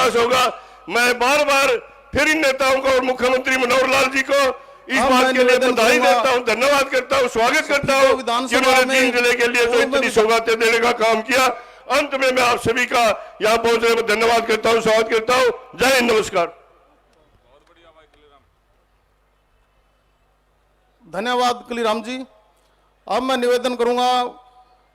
विश्वास होगा। मैं बार बार फिर इन नेताओं को और मुख्यमंत्री मनोहर लाल जी को इस बात के लिए बधाई देता हूं, धन्यवाद करता हूं, स्वागत करता हूं कि उन्होंने जींद जिले के लिए तो इतनी सौगातें देने का काम किया। अंत में मैं आप सभी का यहाँ पहुंचने पर धन्यवाद करता हूं, स्वागत करता हूं। जय हिंद, नमस्कार। धन्यवाद कलीराम जी। अब मैं निवेदन करूंगा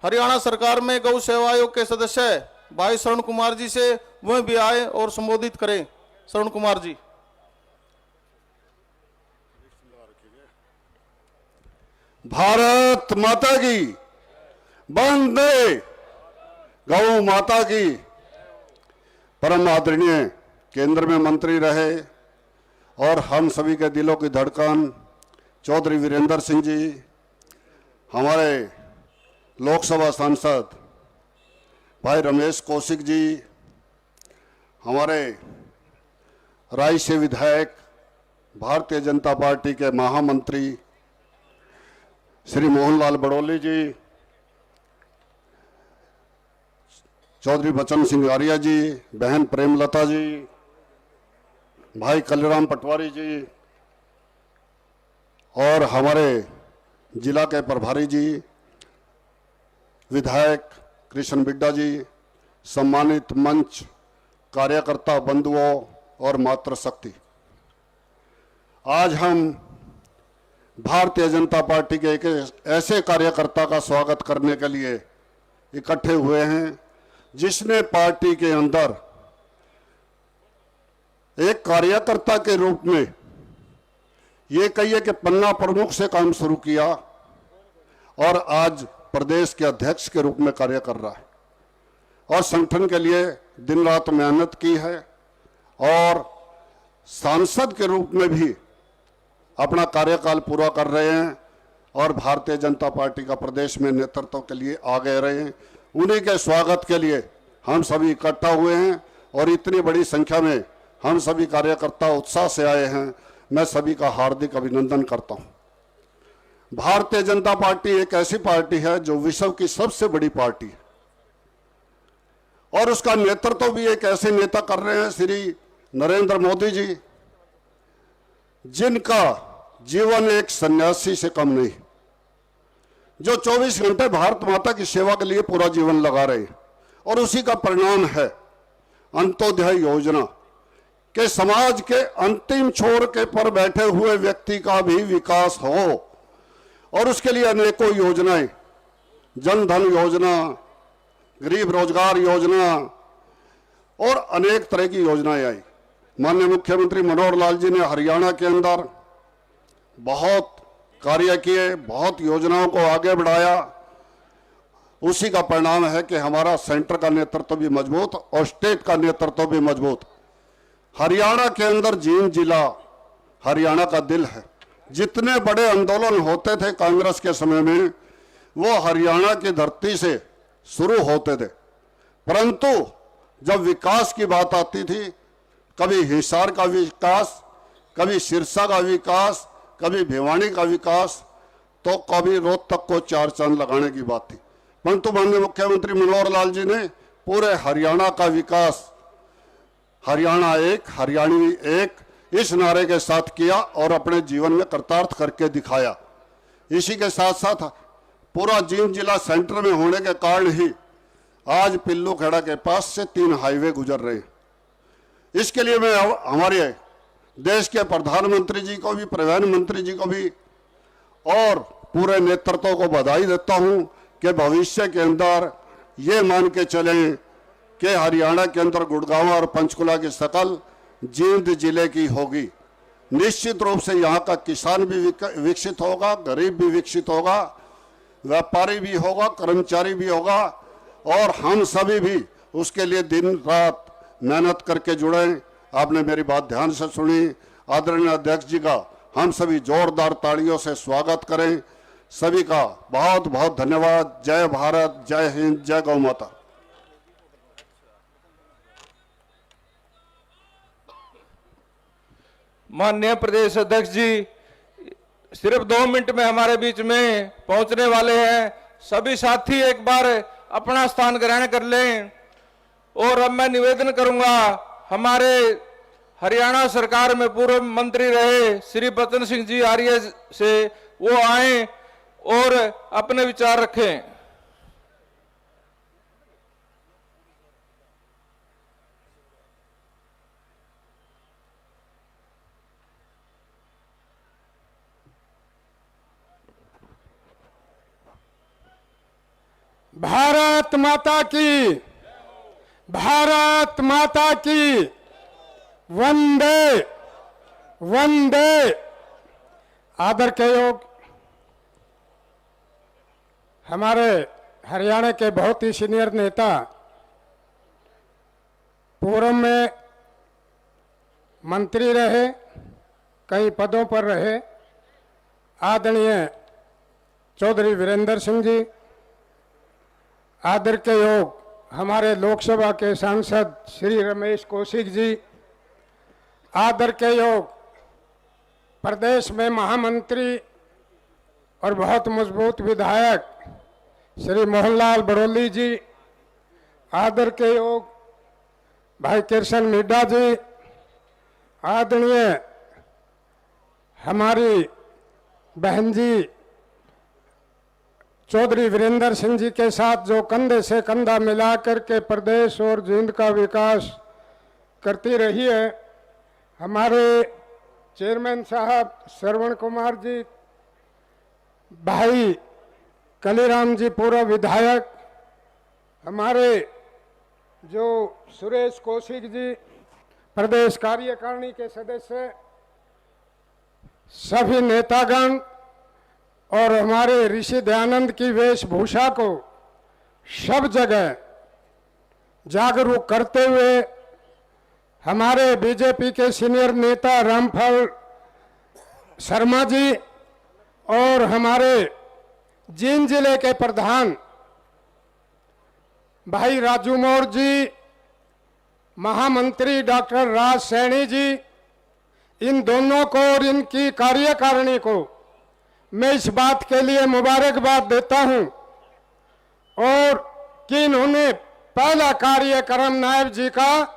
हरियाणा सरकार में गौ सेवा आयोग के सदस्य भाई शरण कुमार जी से, वह भी आए और संबोधित करें। शरण कुमार जी। भारत माता की, वंदे गौ माता की। परम आदरणीय केंद्र में मंत्री रहे और हम सभी के दिलों की धड़कन चौधरी वीरेंद्र सिंह जी, हमारे लोकसभा सांसद भाई रमेश कौशिक जी, हमारे राय से विधायक भारतीय जनता पार्टी के महामंत्री श्री मोहनलाल बड़ौली जी, चौधरी बचन सिंह आर्या जी, बहन प्रेमलता जी, भाई कलीराम पटवारी जी और हमारे जिला के प्रभारी जी विधायक कृष्ण बिड्डा जी, सम्मानित मंच कार्यकर्ता बंधुओं और मातृशक्ति, आज हम भारतीय जनता पार्टी के एक ऐसे कार्यकर्ता का स्वागत करने के लिए इकट्ठे हुए हैं जिसने पार्टी के अंदर एक कार्यकर्ता के रूप में ये कहिए कि पन्ना प्रमुख से काम शुरू किया और आज प्रदेश के अध्यक्ष के रूप में कार्य कर रहा है और संगठन के लिए दिन रात मेहनत की है और सांसद के रूप में भी अपना कार्यकाल पूरा कर रहे हैं और भारतीय जनता पार्टी का प्रदेश में नेतृत्व के लिए आगे रहे हैं। उन्हीं के स्वागत के लिए हम सभी इकट्ठा हुए हैं और इतनी बड़ी संख्या में हम सभी कार्यकर्ता उत्साह से आए हैं। मैं सभी का हार्दिक अभिनंदन करता हूं। भारतीय जनता पार्टी एक ऐसी पार्टी है जो विश्व की सबसे बड़ी पार्टी है और उसका नेतृत्व भी एक ऐसे नेता कर रहे हैं श्री नरेंद्र मोदी जी, जिनका जीवन एक सन्यासी से कम नहीं, जो 24 घंटे भारत माता की सेवा के लिए पूरा जीवन लगा रहे हैं और उसी का परिणाम है अंत्योदय योजना के समाज के अंतिम छोर के पर बैठे हुए व्यक्ति का भी विकास हो और उसके लिए अनेकों योजनाएं, जन धन योजना, गरीब रोजगार योजना और अनेक तरह की योजनाएं आई। माननीय मुख्यमंत्री मनोहर लाल जी ने हरियाणा के अंदर बहुत कार्य किए, बहुत योजनाओं को आगे बढ़ाया। उसी का परिणाम है कि हमारा सेंटर का नेतृत्व भी मजबूत और स्टेट का नेतृत्व भी मजबूत। हरियाणा के अंदर जींद जिला हरियाणा का दिल है। जितने बड़े आंदोलन होते थे कांग्रेस के समय में वो हरियाणा की धरती से शुरू होते थे, परंतु जब विकास की बात आती थी, कभी हिसार का विकास, कभी सिरसा का विकास, कभी भिवानी का विकास, तो कभी रोहतक को 4 चांद लगाने की बात थी। परंतु माननीय मुख्यमंत्री मनोहर लाल जी ने पूरे हरियाणा का विकास, हरियाणा एक, हरियाणवी एक, इस नारे के साथ किया और अपने जीवन में कृतार्थ करके दिखाया। इसी के साथ साथ पूरा जींद जिला सेंटर में होने के कारण ही आज पिल्लू खेड़ा के पास से 3 हाईवे गुजर रहे हैं। इसके लिए मैं हमारे देश के प्रधानमंत्री जी को भी, प्रधानमंत्री जी को भी और पूरे नेतृत्व को बधाई देता हूं कि भविष्य के अंदर ये मान के चलें कि हरियाणा के अंदर गुड़गांव और पंचकुला की शकल जींद जिले की होगी। निश्चित रूप से यहाँ का किसान भी विकसित होगा, गरीब भी विकसित होगा, व्यापारी भी होगा, कर्मचारी भी होगा और हम सभी भी उसके लिए दिन रात मेहनत करके जुड़े। आपने मेरी बात ध्यान से सुनी। आदरणीय अध्यक्ष जी का हम सभी जोरदार तालियों से स्वागत करें। सभी का बहुत बहुत धन्यवाद। जय भारत, जय हिंद, जय गौ माता। माननीय प्रदेश अध्यक्ष जी सिर्फ 2 मिनट में हमारे बीच में पहुंचने वाले हैं। सभी साथी एक बार अपना स्थान ग्रहण कर लें और अब मैं निवेदन करूंगा हमारे हरियाणा सरकार में पूर्व मंत्री रहे श्री बचन सिंह जी आर्य से वो आए और अपने विचार रखें। भारत माता की, भारत माता की, वंदे वंदे। आदर के योग हमारे हरियाणा के बहुत ही सीनियर नेता, पूर्व में मंत्री रहे, कई पदों पर रहे, आदरणीय चौधरी वीरेंद्र सिंह जी। आदर के योग हमारे लोकसभा के सांसद श्री रमेश कौशिक जी। आदर के योग प्रदेश में महामंत्री और बहुत मजबूत विधायक श्री मोहनलाल बड़ौली जी। आदर के योग भाई कृष्ण मिड्डा जी। आदरणीय हमारी बहन जी चौधरी वीरेंद्र सिंह जी के साथ जो कंधे से कंधा मिलाकर के प्रदेश और जींद का विकास करती रही है, हमारे चेयरमैन साहब श्रवण कुमार जी, भाई कलीराम जी पूर्व विधायक, हमारे जो सुरेश कौशिक जी प्रदेश कार्यकारिणी के सदस्य, सभी नेतागण और हमारे ऋषि दयानंद की वेशभूषा को सब जगह जागरूक करते हुए हमारे बीजेपी के सीनियर नेता रामफल शर्मा जी और हमारे जींद जिले के प्रधान भाई राजू मौर्य जी, महामंत्री डॉक्टर राज सैनी जी, इन दोनों को और इनकी कार्यकारिणी को मैं इस बात के लिए मुबारकबाद देता हूं और कि इन्होंने पहला कार्यक्रम नायब जी का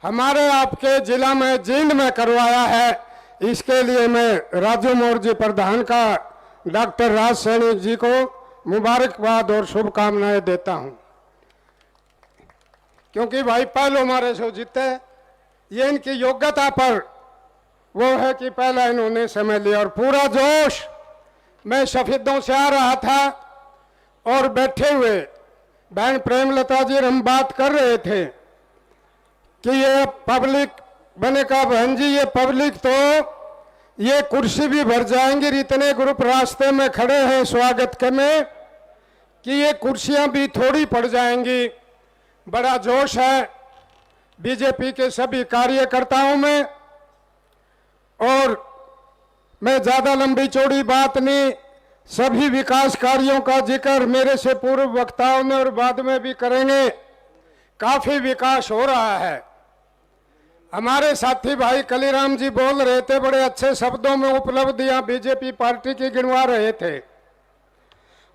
हमारे आपके जिला में जींद में करवाया है। इसके लिए मैं राजू मौर्य जी प्रधान का डॉक्टर राज सैनी जी को मुबारकबाद और शुभकामनाएं देता हूं, क्योंकि भाई पहले हमारे से जीते, ये इनकी योग्यता पर वो है कि पहला इन्होंने समय लिया। और पूरा जोश मैं शहीदों से आ रहा था और बैठे हुए बहन प्रेमलता जी हम बात कर रहे थे कि ये पब्लिक बनेगा। बहन जी ये पब्लिक तो ये कुर्सी भी भर जाएंगी, इतने ग्रुप रास्ते में खड़े हैं स्वागत के में कि ये कुर्सियां भी थोड़ी पड़ जाएंगी। बड़ा जोश है बीजेपी के सभी कार्यकर्ताओं में। और मैं ज्यादा लंबी चौड़ी बात नहीं, सभी विकास कार्यों का जिक्र मेरे से पूर्व वक्ताओं ने और बाद में भी करेंगे। काफी विकास हो रहा है। हमारे साथी भाई कलीराम जी बोल रहे थे, बड़े अच्छे शब्दों में उपलब्धियां बीजेपी पार्टी की गिनवा रहे थे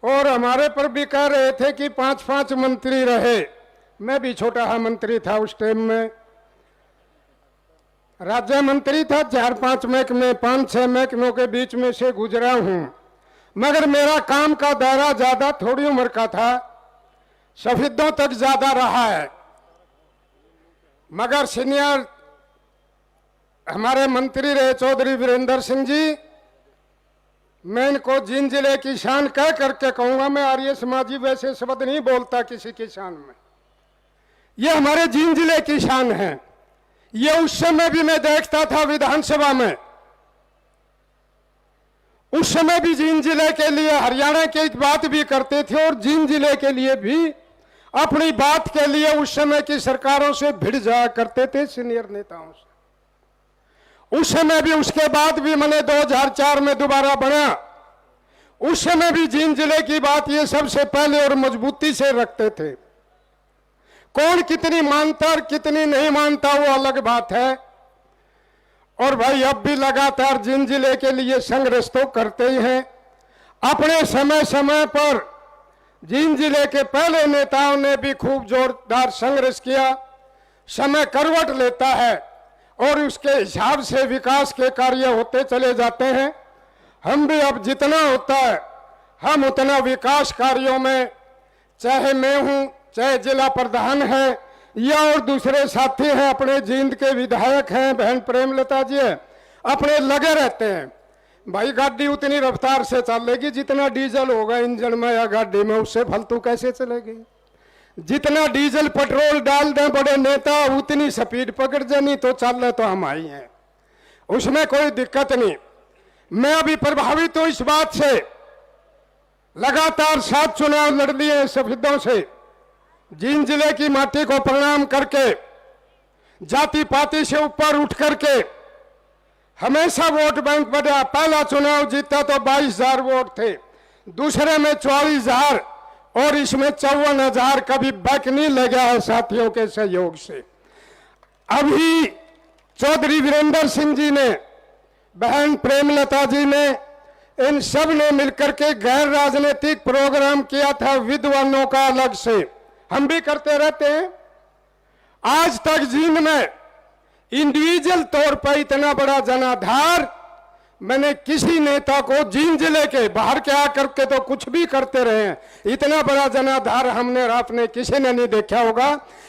और हमारे पर भी कह रहे थे कि 5-5 मंत्री रहे। मैं भी छोटा सा मंत्री था उस टाइम में, राज्य मंत्री था, 4-5 महकमे 5-6 महकमों के बीच में से गुजरा हूं, मगर मेरा काम का दायरा ज्यादा थोड़ी उम्र का था, शहीदों तक ज्यादा रहा है। मगर सीनियर हमारे मंत्री रहे चौधरी वीरेंद्र सिंह जी, मैं इनको जींद जिले की शान कह करके कहूंगा। मैं आर्य समाजी वैसे शब्द नहीं बोलता किसी की शान में, ये हमारे जींद जिले की शान है। ये उस समय भी मैं देखता था विधानसभा में, उस समय भी जींद जिले के लिए हरियाणा की एक बात भी करते थे और जींद जिले के लिए भी अपनी बात के लिए उस समय की सरकारों से भिड़ जाया करते थे, सीनियर नेताओं से। उस समय भी, उसके बाद भी मैंने 2004 में दोबारा बना, उस समय भी जींद जिले की बात ये सबसे पहले और मजबूती से रखते थे। कौन कितनी मानता और कितनी नहीं मानता वो अलग बात है। और भाई अब भी लगातार जींद जिले के लिए संघर्ष तो करते ही हैं। अपने समय समय पर जींद जिले के पहले नेताओं ने भी खूब जोरदार संघर्ष किया। समय करवट लेता है और उसके हिसाब से विकास के कार्य होते चले जाते हैं। हम भी अब जितना होता है हम उतना विकास कार्यों में, चाहे मैं हूं, चाहे जिला प्रधान है या और दूसरे साथी हैं, अपने जींद के विधायक हैं, बहन प्रेमलता जी है, अपने लगे रहते हैं। भाई गाड़ी उतनी रफ्तार से चलेगी जितना डीजल होगा इंजन में या गाड़ी में, उससे फालतू कैसे चलेगी। जितना डीजल पेट्रोल डाल दें बड़े नेता उतनी स्पीड पकड़ जानी तो चल तो हम आई हैं, उसमें कोई दिक्कत नहीं। मैं अभी प्रभावित हूं इस बात से, लगातार 7 चुनाव लड़ लिए सफेदों से, जींद जिले की माटी को प्रणाम करके, जाति पाति से ऊपर उठ करके हमेशा वोट बैंक बढ़ा। पहला चुनाव जीता तो 22,000 वोट थे, दूसरे में 44,000 और इसमें 54,000 कभी बैक नहीं लगा है साथियों के सहयोग से। अभी चौधरी वीरेंद्र सिंह जी ने, बहन प्रेमलता जी ने, इन सब ने मिलकर के गैर राजनीतिक प्रोग्राम किया था विद्वानों का अलग से, हम भी करते रहते हैं। आज तक जींद में इंडिविजुअल तौर पर इतना बड़ा जनाधार मैंने किसी नेता को जींद जिले के बाहर के आकर के तो कुछ भी करते रहे हैं, इतना बड़ा जनाधार हमने और आपने किसी ने नहीं देखा होगा।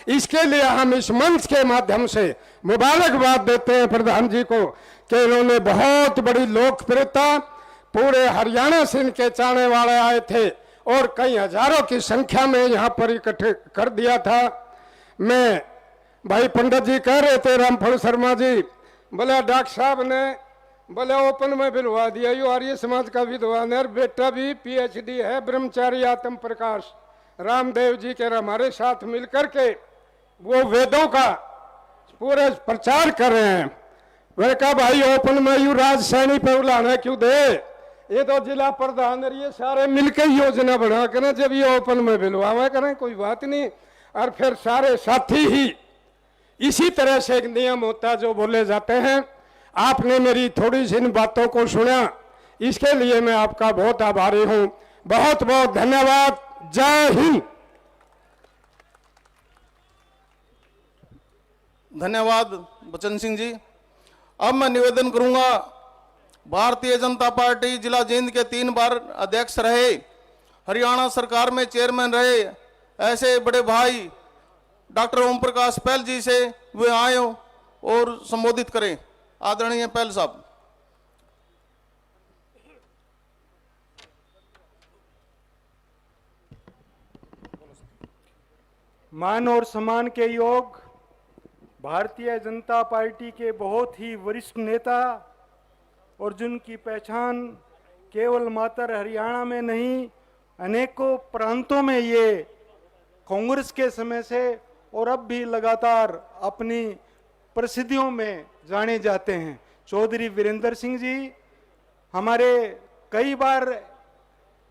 इसके लिए हम इस मंच के माध्यम से मुबारकबाद देते हैं प्रधान जी को कि इन्होंने बहुत बड़ी लोकप्रियता, पूरे हरियाणा से इनके चाहने वाले आए थे और कई हजारों की संख्या में यहाँ पर इकट्ठे कर दिया था। मैं भाई पंडित जी कह रहे थे, रामफल शर्मा जी बोले डॉक्टर साहब ने बोले ओपन में बिलवा दिया, यो आर्य समाज का विद्वान है, बेटा भी पीएचडी है, ब्रह्मचारी आत्म प्रकाश रामदेव जी के हमारे साथ मिलकर के वो वेदों का पूरे प्रचार कर रहे हैं। मैंने कहा भाई ओपन में यू राज सैनी पे बुलाना क्यों दे, ये तो जिला प्रधान ये सारे मिलकर योजना बना कर जब ये ओपन में बिलवावा करें कोई बात नहीं। और फिर सारे साथी ही इसी तरह से एक नियम होता है जो बोले जाते हैं। आपने मेरी थोड़ी सी इन बातों को सुना, इसके लिए मैं आपका बहुत आभारी हूं। बहुत बहुत धन्यवाद। जय हिंद। धन्यवाद बचन सिंह जी। अब मैं निवेदन करूंगा, भारतीय जनता पार्टी जिला जींद के 3 बार अध्यक्ष रहे, हरियाणा सरकार में चेयरमैन रहे, ऐसे बड़े भाई डॉक्टर ओम प्रकाश पहल जी से वे आए हो और संबोधित करें। आदरणीय पहल साहब। मान और सम्मान के योग भारतीय जनता पार्टी के बहुत ही वरिष्ठ नेता और जिनकी पहचान केवल मात्र हरियाणा में नहीं अनेकों प्रांतों में ये कांग्रेस के समय से और अब भी लगातार अपनी प्रसिद्धियों में जाने जाते हैं, चौधरी वीरेंद्र सिंह जी हमारे कई बार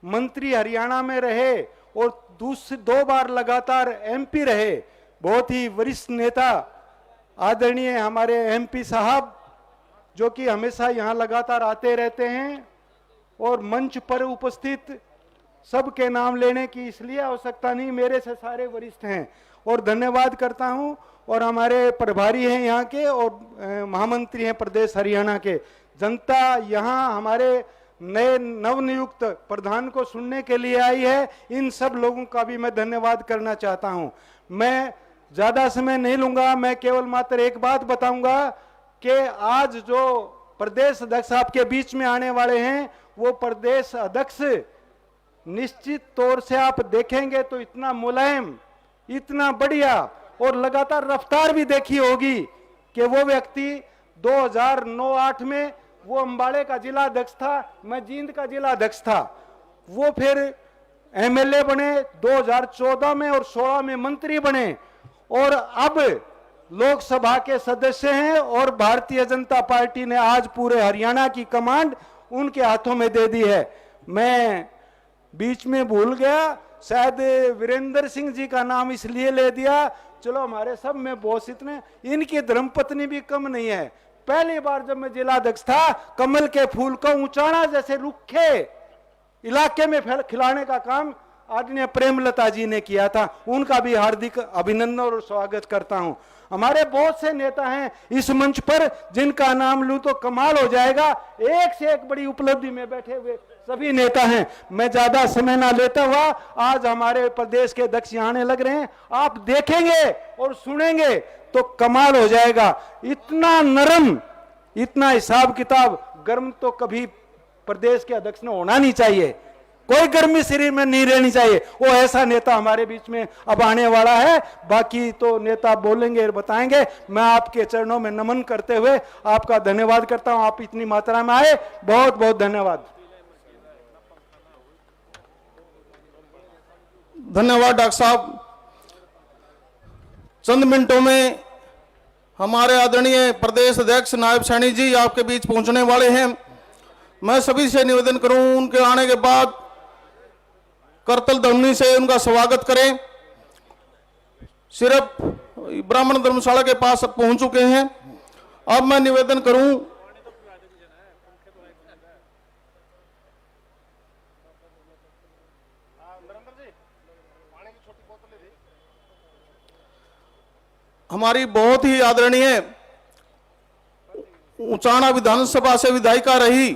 मंत्री हरियाणा में रहे और 2 बार लगातार एमपी रहे, बहुत ही वरिष्ठ नेता आदरणीय हमारे एमपी साहब जो कि हमेशा यहाँ लगातार आते रहते हैं और मंच पर उपस्थित सबके नाम लेने की इसलिए आवश्यकता नहीं, मेरे से सारे वरिष्ठ हैं और धन्यवाद करता हूं। और हमारे प्रभारी हैं यहाँ के और महामंत्री हैं प्रदेश हरियाणा के। जनता यहाँ हमारे नए नवनियुक्त प्रधान को सुनने के लिए आई है, इन सब लोगों का भी मैं धन्यवाद करना चाहता हूं। मैं ज्यादा समय नहीं लूंगा, मैं केवल मात्र एक बात बताऊंगा कि आज जो प्रदेश अध्यक्ष आपके बीच में आने वाले हैं वो प्रदेश अध्यक्ष निश्चित तौर से आप देखेंगे तो इतना मुलायम, इतना बढ़िया और लगातार रफ्तार भी देखी होगी कि वो व्यक्ति 2009-8 में वो अंबाड़े का जिला अध्यक्ष था, मैं जींद का जिला अध्यक्ष था, वो फिर एमएलए बने 2014 में और 16 में मंत्री बने और अब लोकसभा के सदस्य हैं और भारतीय जनता पार्टी ने आज पूरे हरियाणा की कमांड उनके हाथों में दे दी है। मैं बीच में भूल गया, शायद वीरेंद्र सिंह जी का नाम इसलिए ले दिया, चलो हमारे सब में बॉस इतने, इनकी धर्मपत्नी भी कम नहीं है। पहली बार जब मैं जिला अध्यक्ष था कमल के फूल को ऊंचाना जैसे रुखे इलाके में खिलाने का काम आदरणीय प्रेमलता जी ने किया था, उनका भी हार्दिक अभिनंदन और स्वागत करता हूं। हमारे बहुत से नेता हैं इस मंच पर जिनका नाम लूं तो कमाल हो जाएगा, एक से एक बड़ी उपलब्धि में बैठे हुए सभी नेता हैं। मैं ज्यादा समय ना लेता हुआ आज हमारे प्रदेश के अध्यक्ष आने लग रहे हैं, आप देखेंगे और सुनेंगे तो कमाल हो जाएगा। इतना नरम, इतना हिसाब किताब गर्म तो कभी प्रदेश के अध्यक्ष ने होना नहीं चाहिए, कोई गर्मी शरीर में नहीं रहनी चाहिए। वो ऐसा नेता हमारे बीच में अब आने वाला है। बाकी तो नेता बोलेंगे और बताएंगे। मैं आपके चरणों में नमन करते हुए आपका धन्यवाद करता हूं, आप इतनी मात्रा में आए, बहुत बहुत धन्यवाद। धन्यवाद डॉक्टर साहब। चंद मिनटों में हमारे आदरणीय प्रदेश अध्यक्ष नायब सैनी जी आपके बीच पहुंचने वाले हैं। मैं सभी से निवेदन करूं उनके आने के बाद करतल ध्वनि से उनका स्वागत करें। सिर्फ ब्राह्मण धर्मशाला के पास पहुंच चुके हैं। अब मैं निवेदन करूं हमारी बहुत ही आदरणीय उचाना विधानसभा से विधायिका रही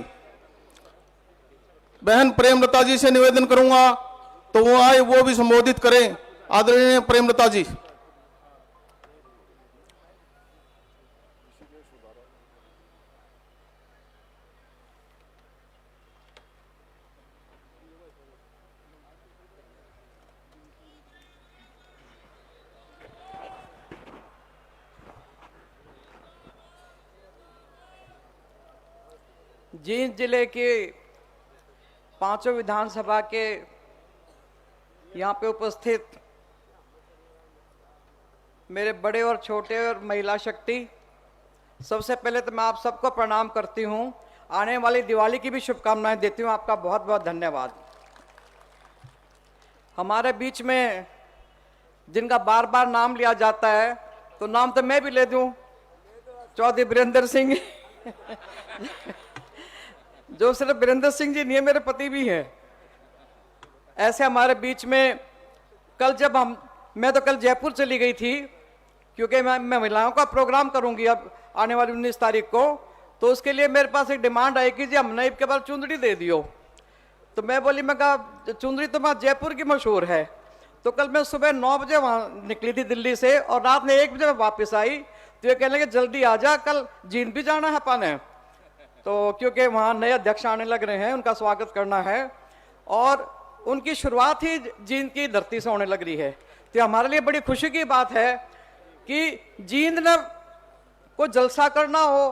बहन प्रेमलता जी से निवेदन करूंगा तो वो आए, वो भी संबोधित करें। आदरणीय प्रेमलता जी। जींद जिले के पांचों विधानसभा के यहाँ पे उपस्थित मेरे बड़े और छोटे और महिला शक्ति, सबसे पहले तो मैं आप सबको प्रणाम करती हूँ। आने वाली दिवाली की भी शुभकामनाएं देती हूँ। आपका बहुत बहुत धन्यवाद। हमारे बीच में जिनका बार बार नाम लिया जाता है तो नाम तो मैं भी ले दूं, चौधरी वीरेंद्र सिंह जो सिर्फ वीरेंद्र सिंह जी नहीं है, मेरे पति भी हैं। ऐसे हमारे बीच में कल जब मैं तो कल जयपुर चली गई थी क्योंकि मैं महिलाओं का प्रोग्राम करूंगी अब आने वाली 19 तारीख को, तो उसके लिए मेरे पास एक डिमांड आई कि जी हम नईब के बाद चुंदड़ी दे दियो। तो मैं बोली, मैं कहा चुंदड़ी तो वहाँ जयपुर की मशहूर है। तो कल मैं सुबह 9 बजे वहाँ निकली थी दिल्ली से और रात में 1 बजे वापस आई। तो ये कहने लगे जल्दी आ जा, कल जींद भी जाना है पाने, तो क्योंकि वहाँ नए अध्यक्ष आने लग रहे हैं, उनका स्वागत करना है और उनकी शुरुआत ही जींद की धरती से होने लग रही है। तो हमारे लिए बड़ी खुशी की बात है कि जींद ने कोई जलसा करना हो,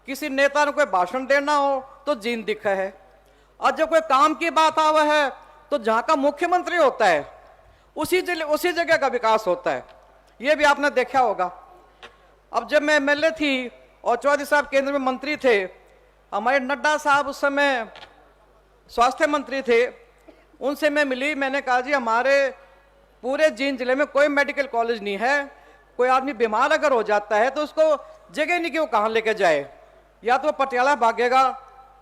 किसी नेता ने कोई भाषण देना हो तो जींद दिखा है। और जब कोई काम की बात आवा है तो जहाँ का मुख्यमंत्री होता है उसी जगह का विकास होता है। ये भी आपने देखा होगा। अब जब मैं एमएलए थी और चौधरी साहब केंद्र में मंत्री थे, हमारे नड्डा साहब उस समय स्वास्थ्य मंत्री थे, उनसे मैं मिली। मैंने कहा जी हमारे पूरे जींद जिले में कोई मेडिकल कॉलेज नहीं है, कोई आदमी बीमार अगर हो जाता है तो उसको जगह नहीं कि वो कहाँ लेके जाए, या तो पटियाला भागेगा,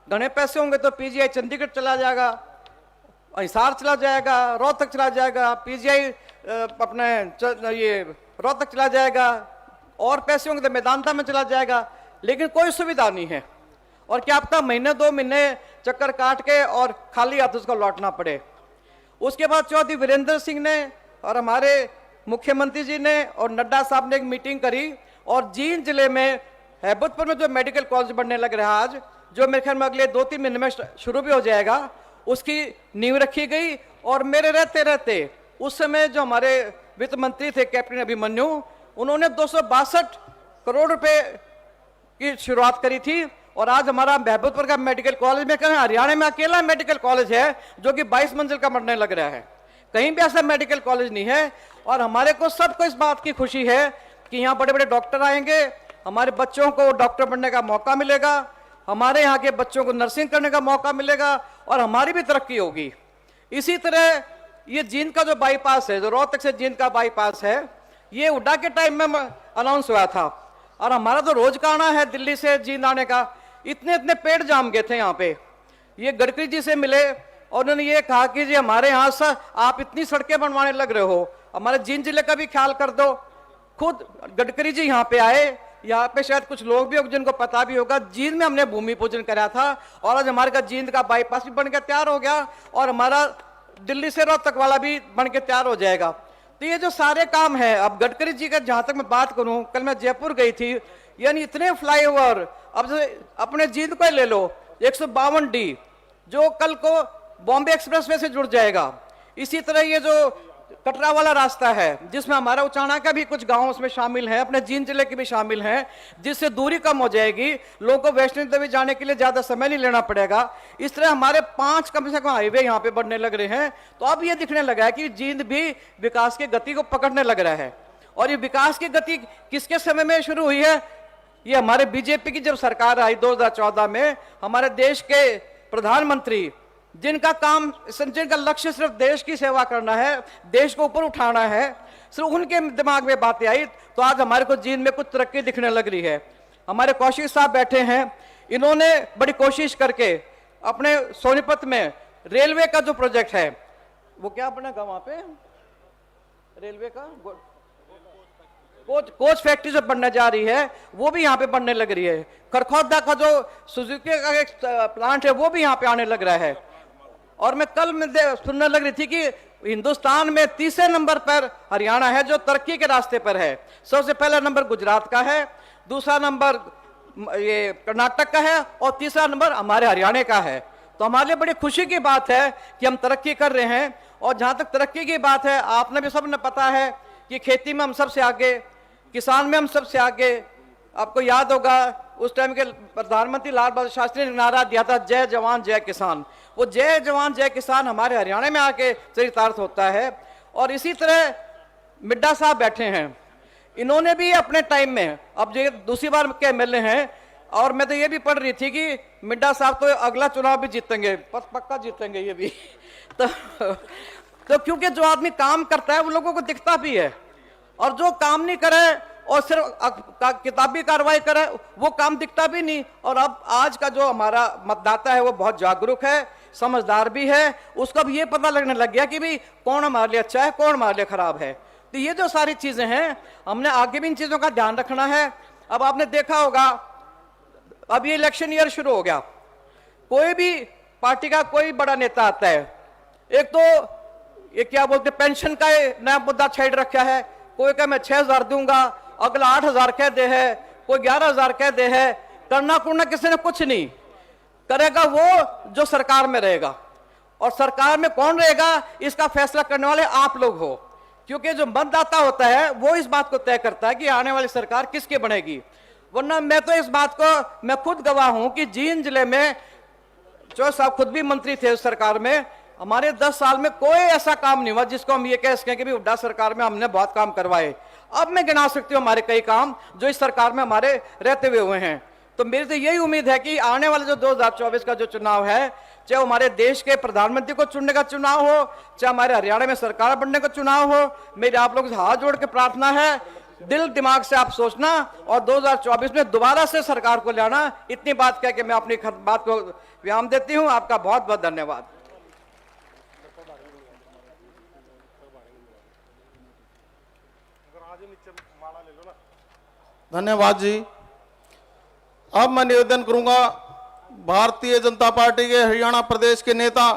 घने पैसे होंगे तो पीजीआई चंडीगढ़ चला जाएगा, हिसार चला जाएगा, रोहतक चला जाएगा, पीजीआई अपने ये रोहतक चला जाएगा, और पैसे होंगे तो मैदानता में चला जाएगा, लेकिन कोई सुविधा नहीं है। और क्या पता महीने 2 महीने चक्कर काट के और खाली हाथ उसको लौटना पड़े। उसके बाद चौधरी वीरेंद्र सिंह ने और हमारे मुख्यमंत्री जी ने और नड्डा साहब ने एक मीटिंग करी और जींद जिले में हैबतपुर में जो मेडिकल कॉलेज बनने लग रहा है आज, जो मेरे ख्याल में अगले 2-3 महीने में शुरू भी हो जाएगा, उसकी नींव रखी गई। और मेरे रहते रहते उस समय जो हमारे वित्त मंत्री थे कैप्टन अभिमन्यु, उन्होंने 262 करोड़ रुपए की शुरुआत करी थी। और आज हमारा बहबूदपुर का मेडिकल कॉलेज में कहीं हरियाणा में अकेला मेडिकल कॉलेज है जो कि 22 मंजिल का बनने लग रहा है, कहीं भी ऐसा मेडिकल कॉलेज नहीं है। और हमारे को सबको इस बात की खुशी है कि यहाँ बड़े बड़े डॉक्टर आएंगे, हमारे बच्चों को डॉक्टर बनने का मौका मिलेगा, हमारे यहाँ के बच्चों को नर्सिंग करने का मौका मिलेगा और हमारी भी तरक्की होगी। इसी तरह ये जींद का जो बाईपास है, जो रोहतक से जींद का बाईपास है, ये हुड्डा के टाइम में अनाउंस हुआ था। और हमारा तो रोज का आना है दिल्ली से जींद आने का, इतने पेड़ जाम गए थे यहाँ पे। ये गडकरी जी से मिले और उन्होंने ये कहा कि जी हमारे यहाँ से आप इतनी सड़कें बनवाने लग रहे हो, हमारे जींद जिले का भी ख्याल कर दो। खुद गडकरी जी यहाँ पे आए, यहाँ पे शायद कुछ लोग भी होंगे जिनको पता भी होगा, जींद में हमने भूमि पूजन करा था और आज हमारे का जींद का बाईपास भी बन के तैयार हो गया और हमारा दिल्ली से रोहतक वाला भी बन के तैयार हो जाएगा। तो ये जो सारे काम है, अब गडकरी जी का जहां तक मैं बात करूं, कल मैं जयपुर गई थी, यानी इतने फ्लाईओवर, अब अपने जींद को ले लो 152D जो कल को बॉम्बे एक्सप्रेसवे से जुड़ जाएगा। इसी तरह ये जो कटरा वाला रास्ता है जिसमें हमारा उचाना का भी कुछ गांव उसमें शामिल है, अपने जींद जिले के भी शामिल हैं, जिससे दूरी कम हो जाएगी, लोगों को वैष्णो देवी जाने के लिए ज्यादा समय नहीं लेना पड़ेगा। इस तरह हमारे 5 कम से कम हाईवे यहाँ पे बनने लग रहे हैं। तो अब ये दिखने लगा है कि जींद भी विकास की गति को पकड़ने लग रहा है। और ये विकास की गति किसके समय में शुरू हुई है? ये हमारे बीजेपी की जब सरकार आई 2014 में, हमारे देश के प्रधानमंत्री जिनका काम, जिनका लक्ष्य सिर्फ देश की सेवा करना है, देश को ऊपर उठाना है, सिर्फ उनके दिमाग में बातें आई तो आज हमारे को जींद में कुछ तरक्की दिखने लग रही है। हमारे कौशिक साहब बैठे हैं, इन्होंने बड़ी कोशिश करके अपने सोनीपत में रेलवे का जो प्रोजेक्ट है वो क्या बनेगा वहां पे, रेलवे का कोच फैक्ट्री जो बनने जा रही है वो भी यहाँ पे बनने लग रही है। खरखौदा का जो सुजुकी का एक प्लांट है वो भी यहाँ पे आने लग रहा है। और मैं कल में सुनने लग रही थी कि हिंदुस्तान में तीसरे नंबर पर हरियाणा है जो तरक्की के रास्ते पर है। सबसे पहला नंबर गुजरात का है, दूसरा नंबर ये कर्नाटक का है और तीसरा नंबर हमारे हरियाणा का है। तो हमारे लिए बड़ी खुशी की बात है कि हम तरक्की कर रहे हैं। और जहां तक तरक्की की बात है, आपने भी सबने पता है कि खेती में हम सबसे आगे, किसान में हम सबसे आगे। आपको याद होगा उस टाइम के प्रधानमंत्री लाल बहादुर शास्त्री ने नारा दिया था, जय जवान जय किसान। वो जय जवान जय किसान हमारे हरियाणा में आके चरितार्थ होता है। और इसी तरह मिड्डा साहब बैठे हैं, इन्होंने भी अपने टाइम में, अब ये दूसरी बार के एमएलए हैं, और मैं तो ये भी पढ़ रही थी कि मिड्डा साहब तो अगला चुनाव भी जीतेंगे, पक्का जीतेंगे ये भी। तो क्योंकि जो आदमी काम करता है वो लोगों को दिखता भी है, और जो काम नहीं करे और सिर्फ किताबी कार्रवाई करे वो काम दिखता भी नहीं। और अब आज का जो हमारा मतदाता है वो बहुत जागरूक है, समझदार भी है, उसको अब ये पता लगने लग गया कि भाई कौन हमारे लिए अच्छा है, कौन हमारे लिए खराब है। तो ये जो सारी चीजें हैं, हमने आगे भी इन चीजों का ध्यान रखना है। अब आपने देखा होगा, अब ये इलेक्शन ईयर शुरू हो गया, कोई भी पार्टी का कोई बड़ा नेता आता है, एक तो ये क्या बोलते पेंशन का नया मुद्दा छेड़ रखा है, कोई कह मैं 6,000 दूंगा, अगला 8,000 कह दे है, कोई 11,000 कह दे है। करना कुरना किसी ने कुछ नहीं करेगा, वो जो सरकार में रहेगा। और सरकार में कौन रहेगा इसका फैसला करने वाले आप लोग हो, क्योंकि जो मतदाता होता है वो इस बात को तय करता है कि आने वाली सरकार किसकी बनेगी। वरना मैं तो इस बात को मैं खुद गवाह हूं कि जींद जिले में जो साहब खुद भी मंत्री थे उस सरकार में, हमारे 10 साल में कोई ऐसा काम नहीं हुआ जिसको हम ये कह सकें कि भी हुड्डा सरकार में हमने बहुत काम करवाए। अब मैं गिना सकती हूँ हमारे कई काम जो इस सरकार में हमारे रहते हुए हैं। तो मेरी तो यही उम्मीद है कि आने वाले जो 2024 का जो चुनाव है, चाहे हमारे देश के प्रधानमंत्री को चुनने का चुनाव हो, चाहे हमारे हरियाणा में सरकार बनने का चुनाव हो, मेरी आप लोगों से हाथ जोड़ के प्रार्थना है, दिल दिमाग से आप सोचना और 2024 में दोबारा से सरकार को लाना। इतनी बात कह के मैं अपनी बात को विराम देती हूँ। आपका बहुत बहुत धन्यवाद। धन्यवाद जी। अब मैं निवेदन करूंगा भारतीय जनता पार्टी के हरियाणा प्रदेश के नेता,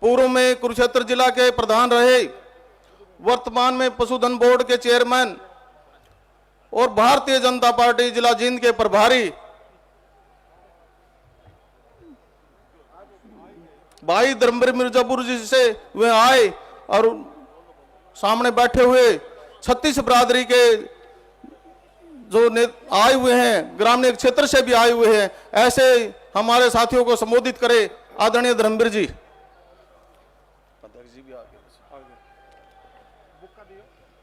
पूर्व में कुरुक्षेत्र जिला के प्रधान रहे, वर्तमान में पशुधन बोर्ड के चेयरमैन और भारतीय जनता पार्टी जिला जींद के प्रभारी भाई धर्मवीर मिर्जापुर जी से वे आए और सामने बैठे हुए 36 बरादरी के जो आए हुए हैं, ग्रामीण क्षेत्र से भी आए हुए हैं, ऐसे हमारे साथियों को संबोधित करें। आदरणीय धर्मवीर जी।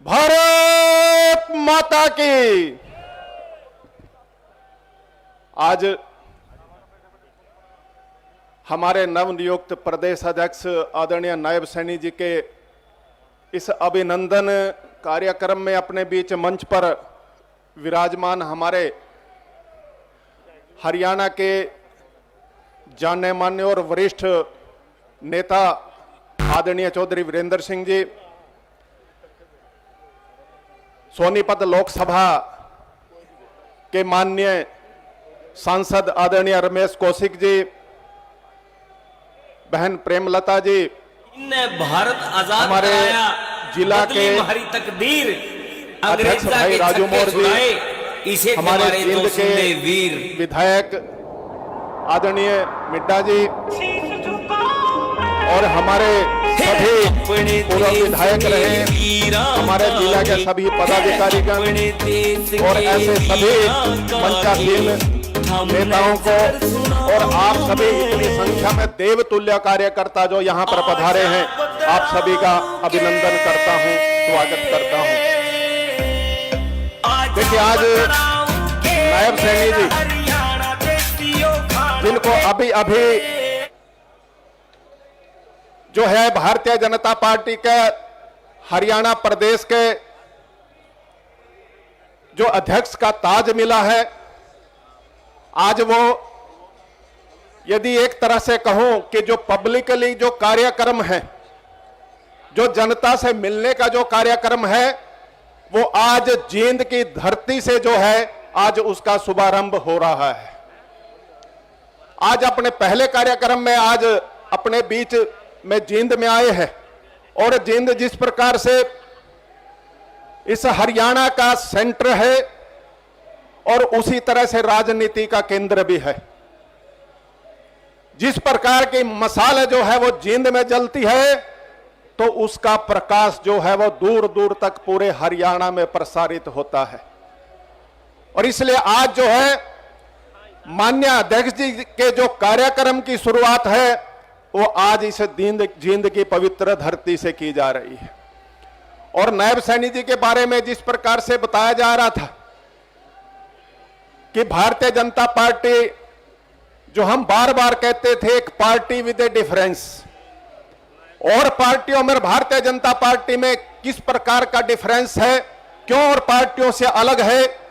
भारत माता की। आज हमारे नवनियुक्त प्रदेश अध्यक्ष आदरणीय नायब सैनी जी के इस अभिनंदन कार्यक्रम में अपने बीच मंच पर विराजमान हमारे हरियाणा के जाने मान्य और वरिष्ठ नेता आदरणीय चौधरी वीरेंद्र सिंह जी, सोनीपत लोकसभा के माननीय सांसद आदरणीय रमेश कौशिक जी, बहन प्रेमलता जी, भारत आजाद हमारे जिला के हमारी तकदीर अध्यक्ष भाई राजू मोर जी, इसे हमारे जिंद के वीर विधायक आदरणीय मिड्डा जी और हमारे सभी पूर्व विधायक रहे हमारे जिला के सभी पदाधिकारीगण और ऐसे सभी मंचासीन नेताओं को और आप सभी इतनी संख्या में देवतुल्य कार्यकर्ता जो यहाँ पर पधारे हैं, आप सभी का अभिनंदन करता हूँ, स्वागत करता हूँ। देखिए आज नायब सैनी जी जिनको अभी अभी जो है भारतीय जनता पार्टी के हरियाणा प्रदेश के जो अध्यक्ष का ताज मिला है, आज वो यदि एक तरह से कहूं कि जो पब्लिकली जो कार्यक्रम है, जो जनता से मिलने का जो कार्यक्रम है, वो आज जींद की धरती से जो है आज उसका शुभारंभ हो रहा है। आज अपने पहले कार्यक्रम में आज अपने बीच में जींद में आए हैं और जींद जिस प्रकार से इस हरियाणा का सेंटर है और उसी तरह से राजनीति का केंद्र भी है। जिस प्रकार की मसाल जो है वो जींद में जलती है तो उसका प्रकाश जो है वो दूर दूर तक पूरे हरियाणा में प्रसारित होता है। और इसलिए आज जो है माननीय अध्यक्ष जी के जो कार्यक्रम की शुरुआत है वो आज इस जींद की पवित्र धरती से की जा रही है। और नायब सैनी जी के बारे में जिस प्रकार से बताया जा रहा था कि भारतीय जनता पार्टी, जो हम बार बार कहते थे एक पार्टी विद ए डिफरेंस, और पार्टियों में भारतीय जनता पार्टी में किस प्रकार का डिफरेंस है, क्यों और पार्टियों से अलग है,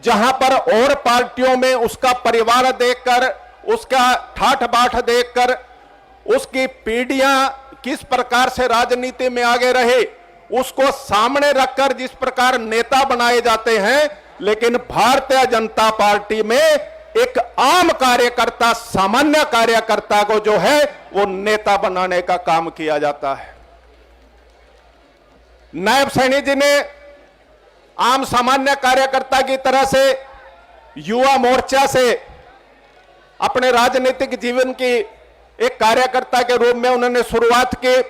जहां पर और पार्टियों में उसका परिवार देखकर, उसका ठाठ बाट देखकर, उसकी पीढ़ियां किस प्रकार से राजनीति में आगे रहे, उसको सामने रखकर जिस प्रकार नेता बनाए जाते हैं, लेकिन भारतीय जनता पार्टी में एक आम कार्यकर्ता, सामान्य कार्यकर्ता को जो है वो नेता बनाने का काम किया जाता है। नायब सैनी जी ने आम सामान्य कार्यकर्ता की तरह से युवा मोर्चा से अपने राजनीतिक जीवन की एक कार्यकर्ता के रूप में उन्होंने शुरुआत की।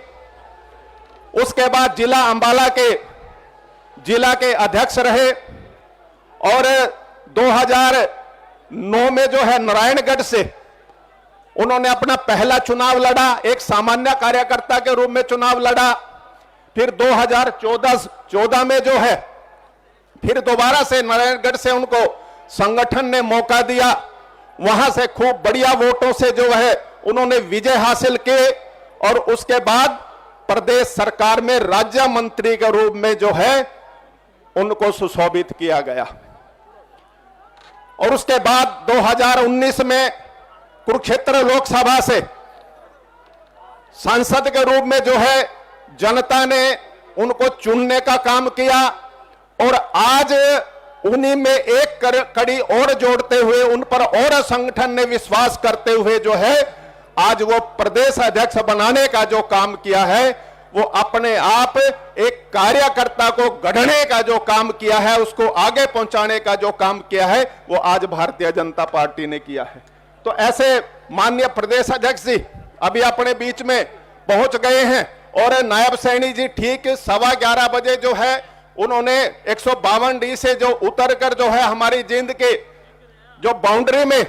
उसके बाद जिला अंबाला के जिला के अध्यक्ष रहे और 2009 में जो है नारायणगढ़ से उन्होंने अपना पहला चुनाव लड़ा, एक सामान्य कार्यकर्ता के रूप में चुनाव लड़ा। फिर 2014 में जो है फिर दोबारा से नारायणगढ़ से उनको संगठन ने मौका दिया, वहां से खूब बढ़िया वोटों से जो है उन्होंने विजय हासिल की और उसके बाद प्रदेश सरकार में राज्य मंत्री के रूप में जो है उनको सुशोभित किया गया। और उसके बाद 2019 में कुरुक्षेत्र लोकसभा से सांसद के रूप में जो है जनता ने उनको चुनने का काम किया और आज उन्हीं में एक कड़ी और जोड़ते हुए उन पर और संगठन ने विश्वास करते हुए जो है आज वो प्रदेश अध्यक्ष बनाने का जो काम किया है, वो अपने आप एक कार्यकर्ता को गढ़ने का जो काम किया है, उसको आगे पहुंचाने का जो काम किया है, वो आज भारतीय जनता पार्टी ने किया है। तो ऐसे माननीय प्रदेश अध्यक्ष जी अभी अपने बीच में पहुंच गए हैं और नायब सैनी जी ठीक 11:15 बजे जो है उन्होंने 152D से जो उतर कर जो है हमारी जींद के जो बाउंड्री में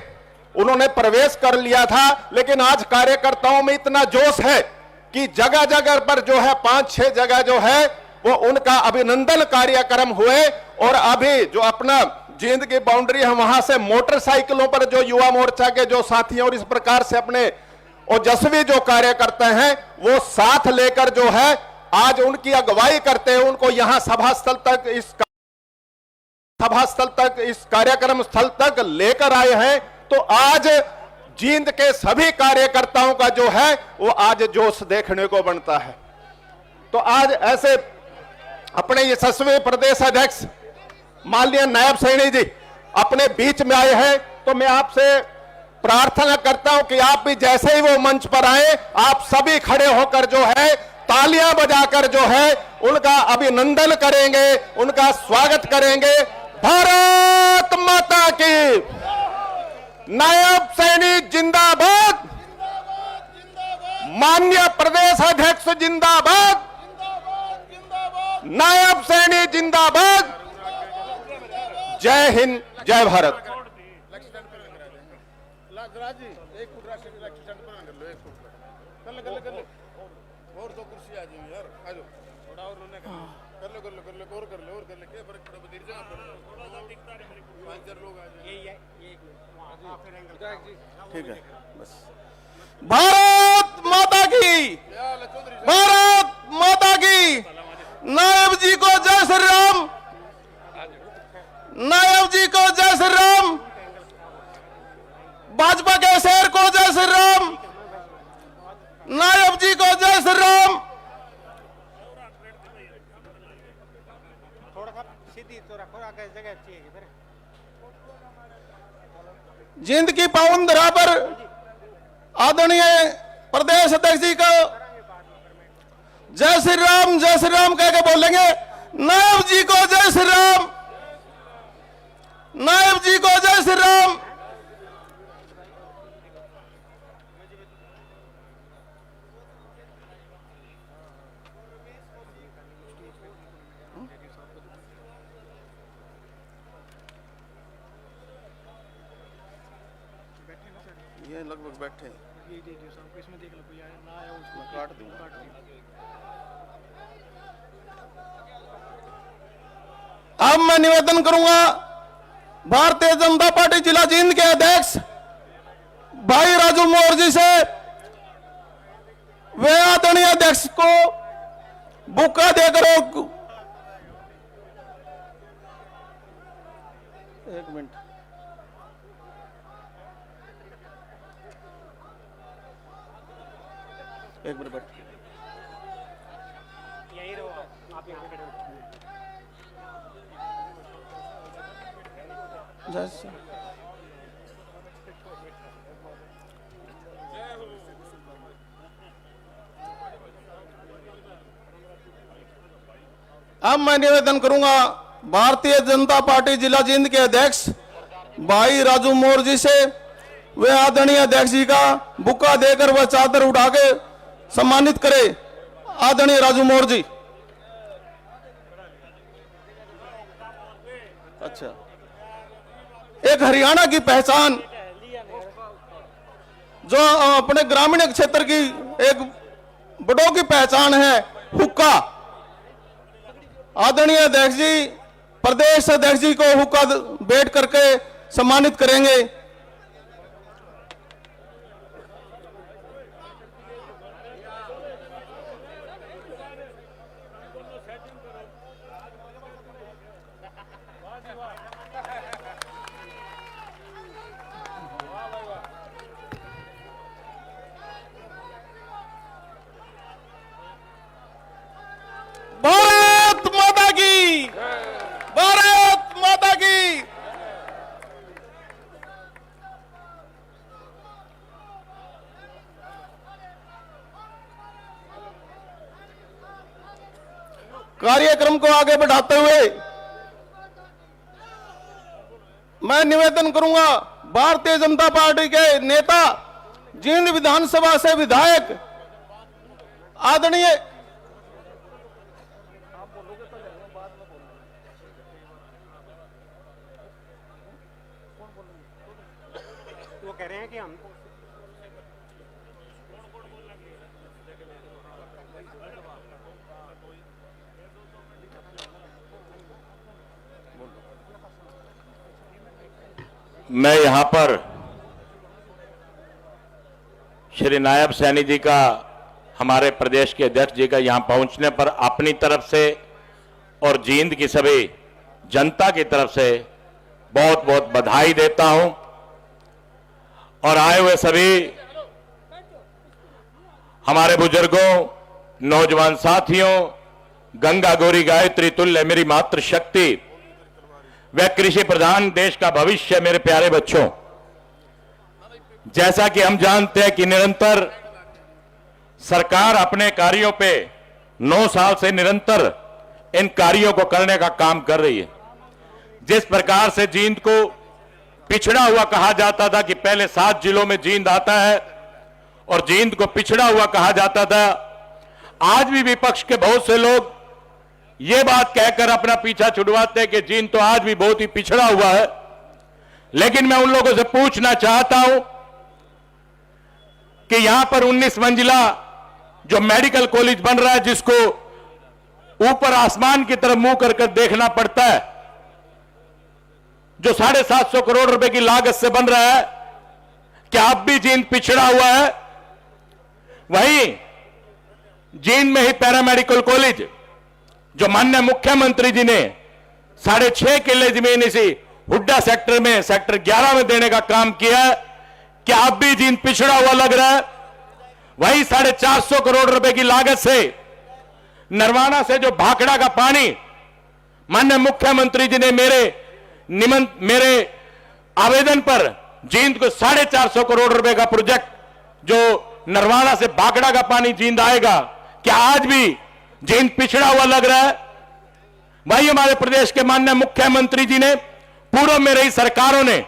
उन्होंने प्रवेश कर लिया था। लेकिन आज कार्यकर्ताओं में इतना जोश है कि जगह जगह पर जो है 5-6 जगह जो है वो उनका अभिनंदन कार्यक्रम हुए और अभी जो अपना जींद की बाउंड्री है वहां से मोटरसाइकिलों पर जो युवा मोर्चा के जो साथी और इस प्रकार से अपने ओजस्वी जो कार्यकर्ता हैं वो साथ लेकर जो है आज उनकी अगुवाई करते हैं, उनको यहां सभा स्थल तक इस कार्यक्रम स्थल तक लेकर आए हैं। तो आज जींद के सभी कार्यकर्ताओं का जो है वो आज जोश देखने को बनता है। तो आज ऐसे अपने यशस्वी प्रदेश अध्यक्ष माननीय नायब सैनी जी अपने बीच में आए हैं, तो मैं आपसे प्रार्थना करता हूं कि आप भी जैसे ही वो मंच पर आए, आप सभी खड़े होकर जो है तालियां बजाकर जो है उनका अभिनंदन करेंगे, उनका स्वागत करेंगे। भारत माता की, नायब सैनी जिंदाबाद, माननीय प्रदेश अध्यक्ष जिंदाबाद, नायब सैनी जिंदाबाद। जय हिंद, जय भारत। ठीक है बस। भारत माता की, भारत माता की। नायब जी को जय श्री राम, नायब जी को जय श्री राम, भाजपा के शहर को जय श्री राम, नायब जी को जय श्री राम। जींद की पावन धरा पर आदरणीय प्रदेश अध्यक्ष जी को जय श्री राम कह के बोलेंगे। नायब जी को जय श्री राम, नायब जी को जय श्री राम। ये लगभग बैठे हैं। काट दूंगा। अब मैं निवेदन करूंगा भारतीय जनता पार्टी जिला जींद के अध्यक्ष भाई राजू मोर जी से, वे आदरणीय अध्यक्ष को बुक्का देकर एक मिनट बैठ यही रहो आप यहाँ खड़े हो। अब मैं निवेदन करूंगा भारतीय जनता पार्टी जिला जींद के अध्यक्ष भाई राजू मोर जी से, वे आदरणीय अध्यक्ष जी का बुक्का देकर वह चादर उठा के सम्मानित करे। आदरणीय राजू मोर जी। अच्छा, एक हरियाणा की पहचान जो अपने ग्रामीण क्षेत्र की एक बड़ों की पहचान है, हुक्का। आदरणीय अध्यक्ष जी प्रदेश अध्यक्ष जी को हुक्का भेंट करके सम्मानित करेंगे। भारत माता की, भारत माता की। कार्यक्रम को आगे बढ़ाते हुए मैं निवेदन करूंगा भारतीय जनता पार्टी के नेता, जींद विधानसभा से विधायक आदरणीय वो कह रहे हैं कि हम मैं यहां पर श्री नायब सैनी जी का, हमारे प्रदेश के अध्यक्ष जी का यहां पहुंचने पर अपनी तरफ से और जींद की सभी जनता की तरफ से बहुत बहुत बधाई देता हूं। और आए हुए सभी हमारे बुजुर्गों, नौजवान साथियों, गंगा गौरी गायत्री तुल्य मेरी मातृशक्ति, वह कृषि प्रधान देश का भविष्य, मेरे प्यारे बच्चों, जैसा कि हम जानते हैं कि निरंतर सरकार अपने कार्यों पे 9 साल से निरंतर इन कार्यों को करने का काम कर रही है। जिस प्रकार से जींद को पिछड़ा हुआ कहा जाता था कि पहले 7 जिलों में जींद आता है और जींद को पिछड़ा हुआ कहा जाता था, आज भी विपक्ष के बहुत से लोग ये बात कहकर अपना पीछा छुड़वाते हैं कि जींद तो आज भी बहुत ही पिछड़ा हुआ है। लेकिन मैं उन लोगों से पूछना चाहता हूं कि यहां पर 19 मंजिला जो मेडिकल कॉलेज बन रहा है, जिसको ऊपर आसमान की तरफ मुंह कर देखना पड़ता है, जो 750 करोड़ रुपए की लागत से बन रहा है, क्या अब भी जींद पिछड़ा हुआ है? वहीं जींद में ही पैरामेडिकल कॉलेज जो माननीय मुख्यमंत्री जी ने 6.5 किले जमीन इसी हुड्डा सेक्टर में, सेक्टर 11 में देने का काम किया है, क्या अब भी जींद पिछड़ा हुआ लग रहा है? वही 450 करोड़ रुपए की लागत से नरवाना से जो भाखड़ा का पानी माननीय मुख्यमंत्री जी ने मेरे आवेदन पर जींद को 450 करोड़ रुपए का प्रोजेक्ट, जो नरवाना से भाखड़ा का पानी जींद आएगा, क्या आज भी जींद पिछड़ा हुआ लग रहा है? वही हमारे प्रदेश के माननीय मुख्यमंत्री जी ने, पूर्व में रही सरकारों ने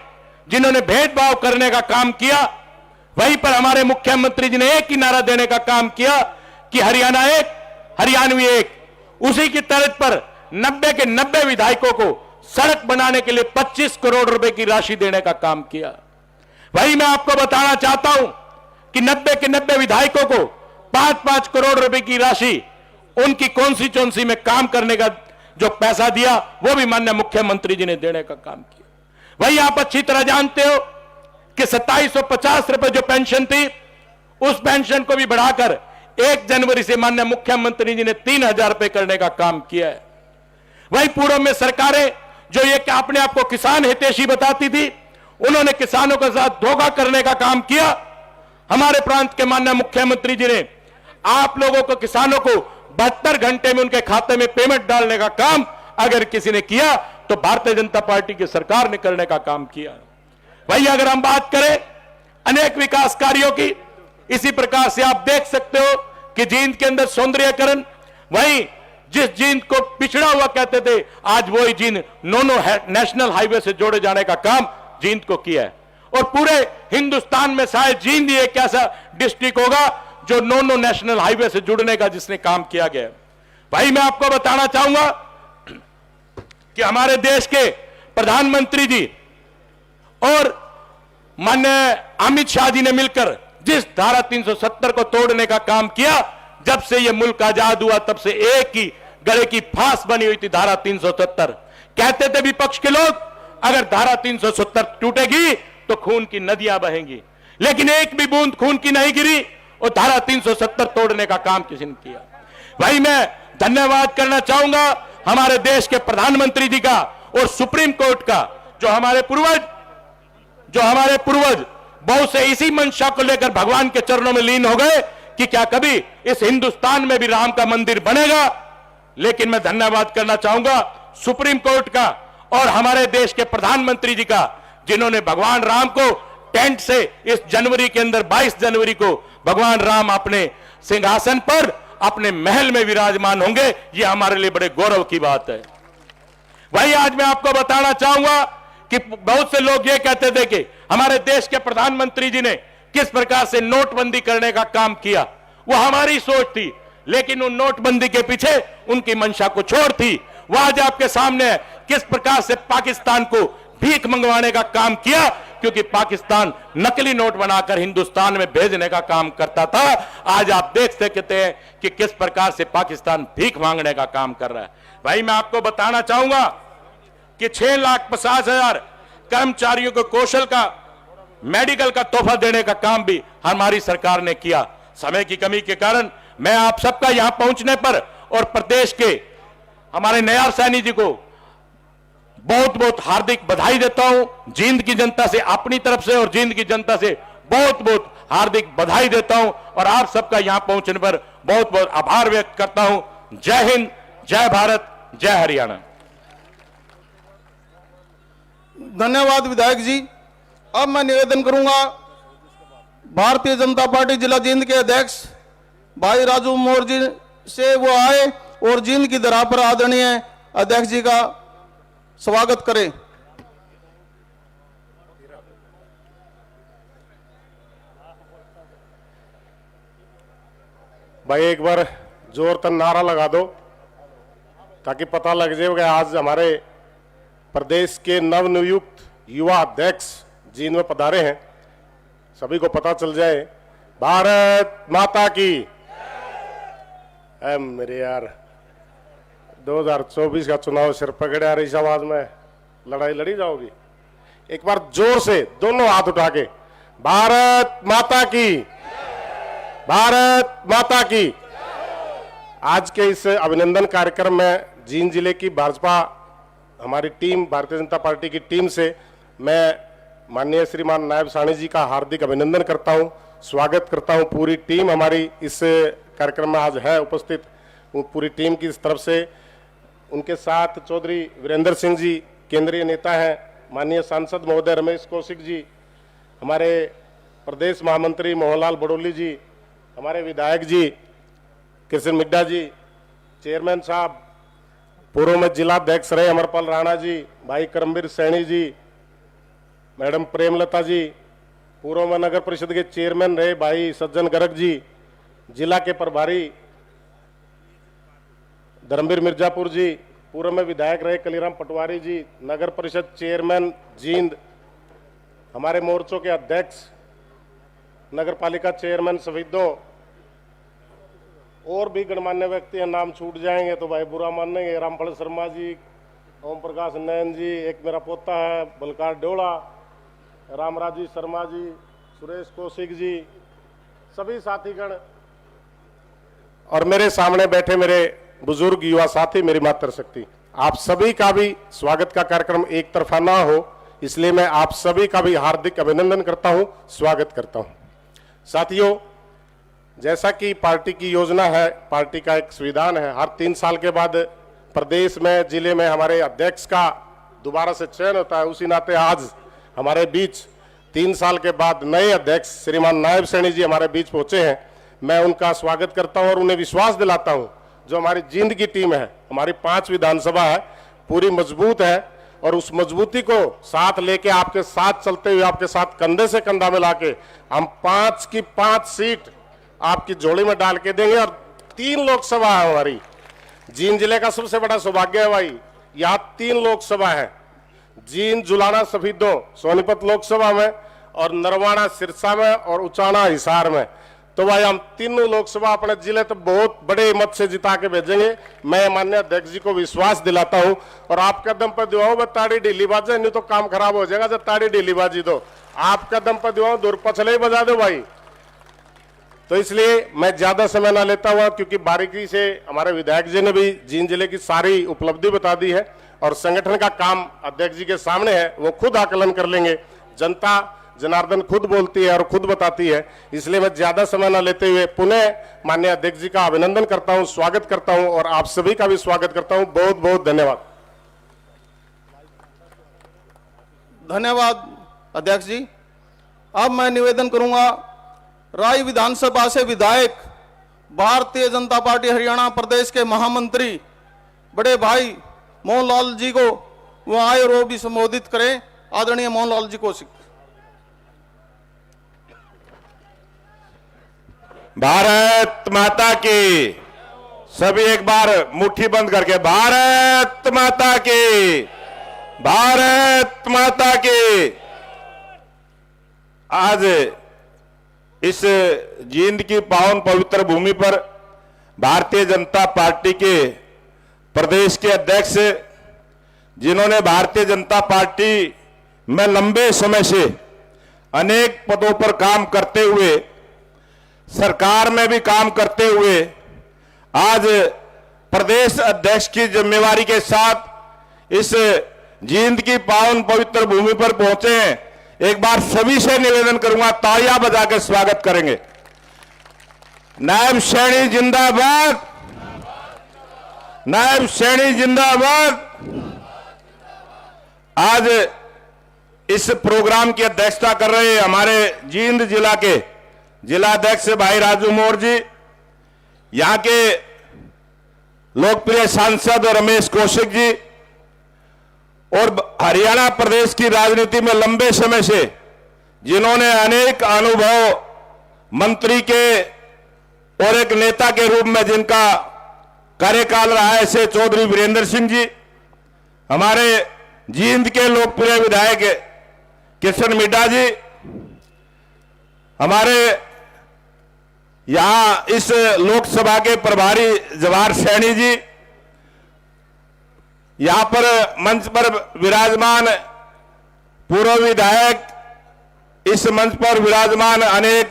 जिन्होंने भेदभाव करने का काम किया, वहीं पर हमारे मुख्यमंत्री जी ने एक ही नारा देने का काम किया कि हरियाणा एक, हरियाणवी एक। उसी की तर्ज पर 90 के 90 विधायकों को सड़क बनाने के लिए 25 करोड़ रुपए की राशि देने का काम किया। वही मैं आपको बताना चाहता हूं कि 90 के 90 विधायकों को 5-5 करोड़ रुपए की राशि उनकी कॉन्स्टिट्यूएंसी में काम करने का जो पैसा दिया, वो भी माननीय मुख्यमंत्री जी ने देने का काम किया। वही आप अच्छी तरह जानते हो कि 2750 रुपए जो पेंशन थी, उस पेंशन को भी बढ़ाकर 1 जनवरी से माननीय मुख्यमंत्री जी ने 3000 रुपए करने का काम किया है। वही पूर्व में सरकारें जो ये अपने आप को किसान हितैषी बताती थी, उन्होंने किसानों के साथ धोखा करने का काम किया। हमारे प्रांत के माननीय मुख्यमंत्री जी ने आप लोगों को, किसानों को 72 घंटे में उनके खाते में पेमेंट डालने का काम अगर किसी ने किया तो भारतीय जनता पार्टी की सरकार ने करने का काम किया। वही अगर हम बात करें अनेक विकास कार्यों की, इसी प्रकार से आप देख सकते हो कि जींद के अंदर सौंदर्यीकरण, वही जिस जींद को पिछड़ा हुआ कहते थे, आज वही जींद नोनो नेशनल हाईवे से जोड़े जाने का काम जींद को किया है। और पूरे हिंदुस्तान में शायद जींद ही एक ऐसा डिस्ट्रिक्ट होगा जो नोनो नेशनल हाईवे से जुड़ने का जिसने काम किया गया। भाई मैं आपको बताना चाहूंगा कि हमारे देश के प्रधानमंत्री जी और माननीय अमित शाह जी ने मिलकर जिस धारा 370 को तोड़ने का काम किया, जब से यह मुल्क आजाद हुआ तब से एक ही गले की फांस बनी हुई थी धारा 370। कहते थे विपक्ष के लोग, अगर धारा 370 टूटेगी तो खून की नदियां बहेंगी, लेकिन एक भी बूंद खून की नहीं गिरी और धारा 370 तोड़ने का काम किसी ने किया। भाई मैं धन्यवाद करना चाहूंगा हमारे देश के प्रधानमंत्री जी का और सुप्रीम कोर्ट का, जो हमारे पूर्वज बहुत से इसी मंशा को लेकर भगवान के चरणों में लीन हो गए कि क्या कभी इस हिंदुस्तान में भी राम का मंदिर बनेगा। लेकिन मैं धन्यवाद करना चाहूंगा सुप्रीम कोर्ट का और हमारे देश के प्रधानमंत्री जी का, जिन्होंने भगवान राम को टेंट से इस जनवरी के अंदर 22 जनवरी को भगवान राम अपने सिंहासन पर अपने महल में विराजमान होंगे। यह हमारे लिए बड़े गौरव की बात है। वही आज मैं आपको बताना चाहूंगा कि बहुत से लोग ये कहते थे कि हमारे देश के प्रधानमंत्री जी ने किस प्रकार से नोटबंदी करने का काम किया, वो हमारी सोच थी, लेकिन उन नोटबंदी के पीछे उनकी मंशा कुछ और थी। वो आज आपके सामने है किस प्रकार से पाकिस्तान को भीख मंगवाने का काम किया, क्योंकि पाकिस्तान नकली नोट बनाकर हिंदुस्तान में भेजने का काम करता था। आज आप देख सकते हैं कि किस प्रकार से पाकिस्तान भीख मांगने का काम कर रहा है। भाई मैं आपको बताना चाहूंगा कि 6,50,000 कर्मचारियों को कौशल का, मेडिकल का तोहफा देने का काम भी हमारी सरकार ने किया। समय की कमी के कारण मैं आप सबका यहां पहुंचने पर और प्रदेश के हमारे नयार सैनी जी को बहुत बहुत हार्दिक बधाई देता हूं। जींद की जनता से अपनी तरफ से और जींद की जनता से बहुत बहुत हार्दिक बधाई देता हूं और आप सबका यहां पहुंचने पर बहुत बहुत आभार व्यक्त करता हूं। जय हिंद, जय भारत, जय हरियाणा। धन्यवाद विधायक जी। अब मैं निवेदन करूंगा भारतीय जनता पार्टी जिला जींद के अध्यक्ष भाई राजू मोर जी से वो आए और जींद की धरा पर आदरणीय अध्यक्ष जी का स्वागत करें। भाई एक बार जोर तन नारा लगा दो ताकि पता लग जाए कि आज हमारे प्रदेश के नवनियुक्त युवा अध्यक्ष जींद में पधारे हैं, सभी को पता चल जाए। भारत माता की। मेरे यार 2024 का चुनाव सिर पकड़े यार, इस आवाज में लड़ाई लड़ी जाओगी। एक बार जोर से दोनों हाथ उठा के भारत माता की, भारत माता की। आज के इस अभिनंदन कार्यक्रम में जींद जिले की भाजपा हमारी टीम, भारतीय जनता पार्टी की टीम से मैं माननीय श्रीमान नायब साहनी जी का हार्दिक अभिनंदन करता हूं, स्वागत करता हूं। पूरी टीम हमारी इस कार्यक्रम में आज है उपस्थित, पूरी टीम की तरफ से। उनके साथ चौधरी वीरेंद्र सिंह जी केंद्रीय नेता हैं, माननीय सांसद महोदय रमेश कौशिक जी, हमारे प्रदेश महामंत्री मोहनलाल बड़ोली जी, हमारे विधायक जी कृष्ण मिड्डा जी, चेयरमैन साहब, पूर्व में जिलाध्यक्ष रहे अमरपाल राणा जी, भाई करमवीर सैनी जी, मैडम प्रेमलता जी, पूर्व में नगर परिषद के चेयरमैन रहे भाई सज्जन गर्ग जी, जिला के प्रभारी धर्मवीर मिर्जापुर जी, पूर्व में विधायक रहे कलीराम पटवारी जी, नगर परिषद चेयरमैन जींद, हमारे मोर्चों के अध्यक्ष, नगर पालिका चेयरमैन सफीदों, और भी गणमान्य व्यक्ति हैं, नाम छूट जाएंगे तो भाई बुरा मानेंगे। रामफल शर्मा जी, ओम प्रकाश नयन जी, एक मेरा पोता है बलकार डोला, रामराजी शर्मा जी, सुरेश कौशिक जी, सभी साथीगण और मेरे सामने बैठे मेरे बुजुर्ग युवा साथी, मेरी मातृशक्ति, आप सभी का भी स्वागत का कार्यक्रम एक तरफा ना हो, इसलिए मैं आप सभी का भी हार्दिक अभिनंदन करता हूं, स्वागत करता हूं। साथियों, जैसा कि पार्टी की योजना है, पार्टी का एक संविधान है, हर 3 साल के बाद प्रदेश में, जिले में हमारे अध्यक्ष का दोबारा से चयन होता है। उसी नाते आज हमारे बीच 3 साल के बाद नए अध्यक्ष श्रीमान नायब सैनी जी हमारे बीच पहुंचे हैं। मैं उनका स्वागत करता हूं और उन्हें विश्वास दिलाता हूं, जो हमारी जींद की टीम है, हमारी 5 विधानसभा है, पूरी मजबूत है और उस मजबूती को साथ लेके आपके साथ चलते हुए, आपके साथ कंधे से कंधा मिला के हम 5 की 5 सीट आपकी झोली में डाल के देंगे। और 3 लोकसभा है हमारी, जींद जिले का सबसे बड़ा सौभाग्य है भाई, यहाँ 3 लोकसभा है, जींद जुलाना सफीदों सोनीपत लोकसभा में और नरवाना सिरसा में और उचाना हिसार में। तो भाई हम 3 लोकसभा अपने जिले तो बहुत बड़े मत से जिता के भेजेंगे। मैं माननीय अध्यक्ष जी को विश्वास दिलाता हूं और आपका दम पर दिवाओ, ताड़ी ढीली बाजे, नहीं तो काम खराब हो जाएगा। जब ताड़ी ढीली बाजी दो, आपका दम पर दिवाओ, दूर पछले ही बजा दो भाई। तो इसलिए मैं ज्यादा समय ना लेता हुआ, क्योंकि बारीकी से हमारे विधायक जी ने भी जींद जिले की सारी उपलब्धि बता दी है और संगठन का काम अध्यक्ष जी के सामने है, वो खुद आकलन कर लेंगे। जनता जनार्दन खुद बोलती है और खुद बताती है, इसलिए मैं ज्यादा समय न लेते हुए पुनः माननीय अध्यक्ष जी का अभिनंदन करता हूं, स्वागत करता हूं और आप सभी का भी स्वागत करता हूं। बहुत बहुत धन्यवाद। धन्यवाद अध्यक्ष जी। अब मैं निवेदन करूंगा राय विधानसभा से विधायक, भारतीय जनता पार्टी हरियाणा प्रदेश के महामंत्री बड़े भाई मोहनलाल जी को वो आए और वो भी संबोधित करें। आदरणीय मोहनलाल जी को। भारत माता की। सभी एक बार मुट्ठी बंद करके भारत माता की, भारत माता की। आज इस जींद की पावन पवित्र भूमि पर भारतीय जनता पार्टी के प्रदेश के अध्यक्ष, जिन्होंने भारतीय जनता पार्टी में लंबे समय से अनेक पदों पर काम करते हुए, सरकार में भी काम करते हुए, आज प्रदेश अध्यक्ष की जिम्मेवारी के साथ इस जींद की पावन पवित्र भूमि पर पहुंचे हैं, एक बार सभी से निवेदन करूंगा तालियां बजा के स्वागत करेंगे। नायब सैनी जिंदाबाद, नायब सैनी जिंदाबाद। आज इस प्रोग्राम की अध्यक्षता कर रहे हमारे जींद जिला के जिलाध्यक्ष भाई राजू मोर जी, यहां के लोकप्रिय सांसद रमेश कौशिक जी और हरियाणा प्रदेश की राजनीति में लंबे समय से जिन्होंने अनेक अनुभव मंत्री के और एक नेता के रूप में जिनका कार्यकाल रहा है, ऐसे चौधरी वीरेंद्र सिंह जी, हमारे जींद के लोकप्रिय विधायक किशन मिड्डा जी, हमारे यहां इस लोकसभा के प्रभारी जवाहर सैनी जी, यहां पर मंच पर विराजमान पूर्व विधायक, इस मंच पर विराजमान अनेक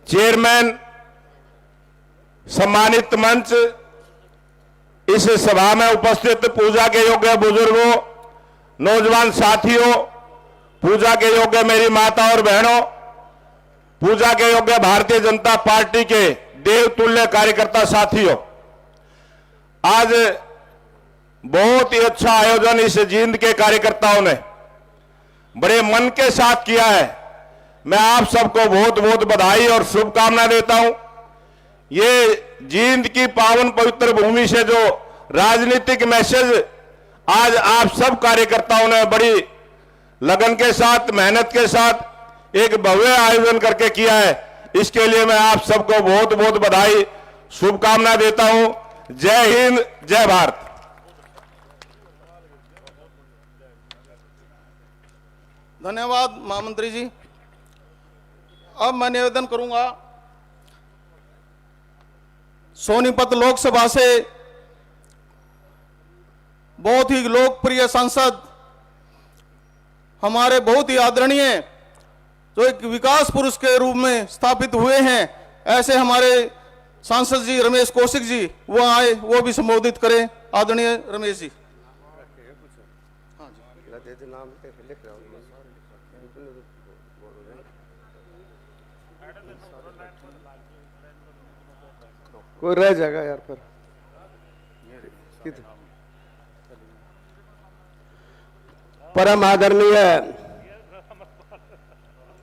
चेयरमैन, सम्मानित मंच, इस सभा में उपस्थित पूजा के योग्य बुजुर्गों, नौजवान साथियों, पूजा के योग्य मेरी माता और बहनों, पूजा के योग्य भारतीय जनता पार्टी के देवतुल्य कार्यकर्ता साथियों, आज बहुत ही अच्छा आयोजन इस जींद के कार्यकर्ताओं ने बड़े मन के साथ किया है। मैं आप सबको बहुत बहुत बधाई और शुभकामना देता हूं। ये जींद की पावन पवित्र भूमि से जो राजनीतिक मैसेज आज आप सब कार्यकर्ताओं ने बड़ी लगन के साथ, मेहनत के साथ एक भव्य आयोजन करके किया है, इसके लिए मैं आप सबको बहुत बहुत बधाई शुभकामना देता हूं। जय हिंद, जय भारत। धन्यवाद महामंत्री जी। अब मैं निवेदन करूंगा सोनीपत लोकसभा से बहुत ही लोकप्रिय सांसद, हमारे बहुत ही आदरणीय, जो एक विकास पुरुष के रूप में स्थापित हुए हैं, ऐसे हमारे सांसद जी रमेश कौशिक जी वो आए, वो भी संबोधित करें। आदरणीय रमेश जी। कोई रह जाएगा यार पर। परम आदरणीय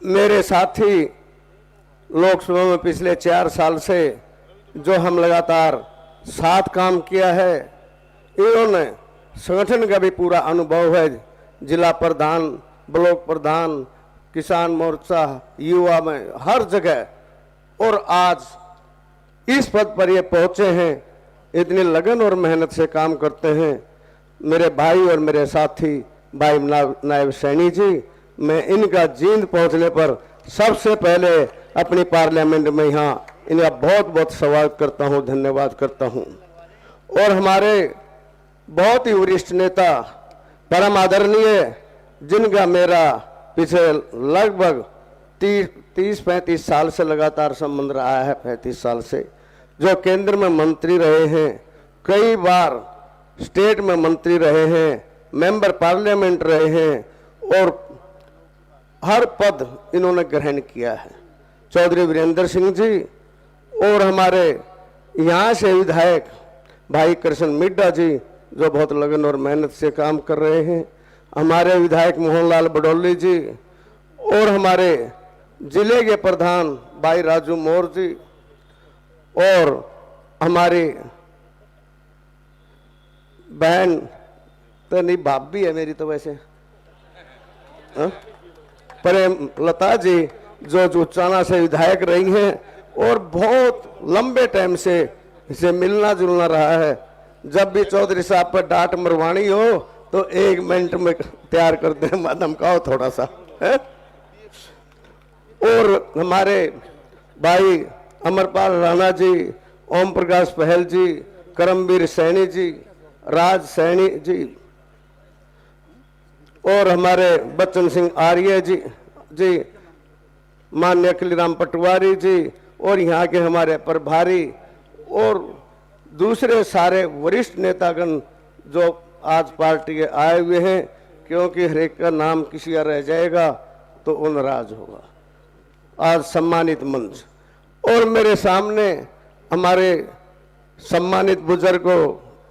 मेरे साथी, लोकसभा में पिछले 4 साल से जो हम लगातार साथ काम किया है, इन्होंने संगठन का भी पूरा अनुभव है। जिला प्रधान, ब्लॉक प्रधान, किसान मोर्चा, युवा में हर जगह, और आज इस पद पर ये पहुंचे हैं, इतनी लगन और मेहनत से काम करते हैं। मेरे भाई और मेरे साथी भाई नायब सैनी जी, मैं इनका जींद पहुंचने पर सबसे पहले अपनी पार्लियामेंट में यहाँ इनका बहुत बहुत स्वागत करता हूँ, धन्यवाद करता हूँ। और हमारे बहुत ही वरिष्ठ नेता, परम आदरणीय, जिनका मेरा पिछले लगभग 30-35 साल से लगातार संबंध रहा है, 35 साल से, जो केंद्र में मंत्री रहे हैं, कई बार स्टेट में मंत्री रहे हैं, मेंबर पार्लियामेंट रहे हैं, और हर पद इन्होंने ग्रहण किया है। चौधरी वीरेंद्र सिंह जी और हमारे यहाँ से विधायक भाई कृष्ण मिड्डा जी, जो बहुत लगन और मेहनत से काम कर रहे हैं, हमारे विधायक मोहनलाल बडोली जी, और हमारे जिले के प्रधान भाई राजू मोर जी, और हमारी बहन तो नहीं, भाभी है मेरी तो वैसे, प्रेम लता जी, जो उच्चाना से विधायक रही हैं और बहुत लंबे टाइम से इसे मिलना जुलना रहा है। जब भी चौधरी साहब पर डांट मरवानी हो तो 1 मिनट में तैयार कर दे, धमकाओ थोड़ा सा है? और हमारे भाई अमरपाल राणा जी, ओम प्रकाश पहल जी, करमवीर सैनी जी, राज सैनी जी, और हमारे बच्चन सिंह आर्य जी, माननीय अखिलराम पटवारी जी, और यहाँ के हमारे प्रभारी और दूसरे सारे वरिष्ठ नेतागण जो आज पार्टी के आए हुए हैं, क्योंकि हर एक का नाम किसी का रह जाएगा तो वो नाराज होगा। आज सम्मानित मंच और मेरे सामने हमारे सम्मानित बुजुर्गों,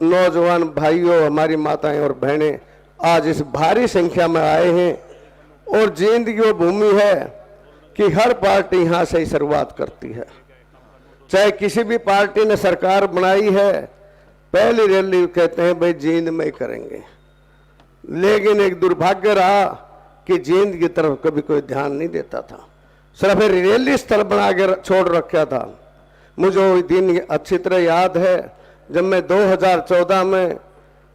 नौजवान भाइयों, हमारी माताएं और बहनें आज इस भारी संख्या में आए हैं। और जींद की वो भूमि है कि हर पार्टी यहाँ से ही शुरुआत करती है। चाहे किसी भी पार्टी ने सरकार बनाई है, पहली रैली कहते हैं भाई जींद में ही करेंगे, लेकिन एक दुर्भाग्य रहा कि जींद की तरफ कभी कोई ध्यान नहीं देता था, सिर्फ रैली स्थल बना के छोड़ रखा था। मुझे वो दिन अच्छी तरह याद है जब मैं 2014 में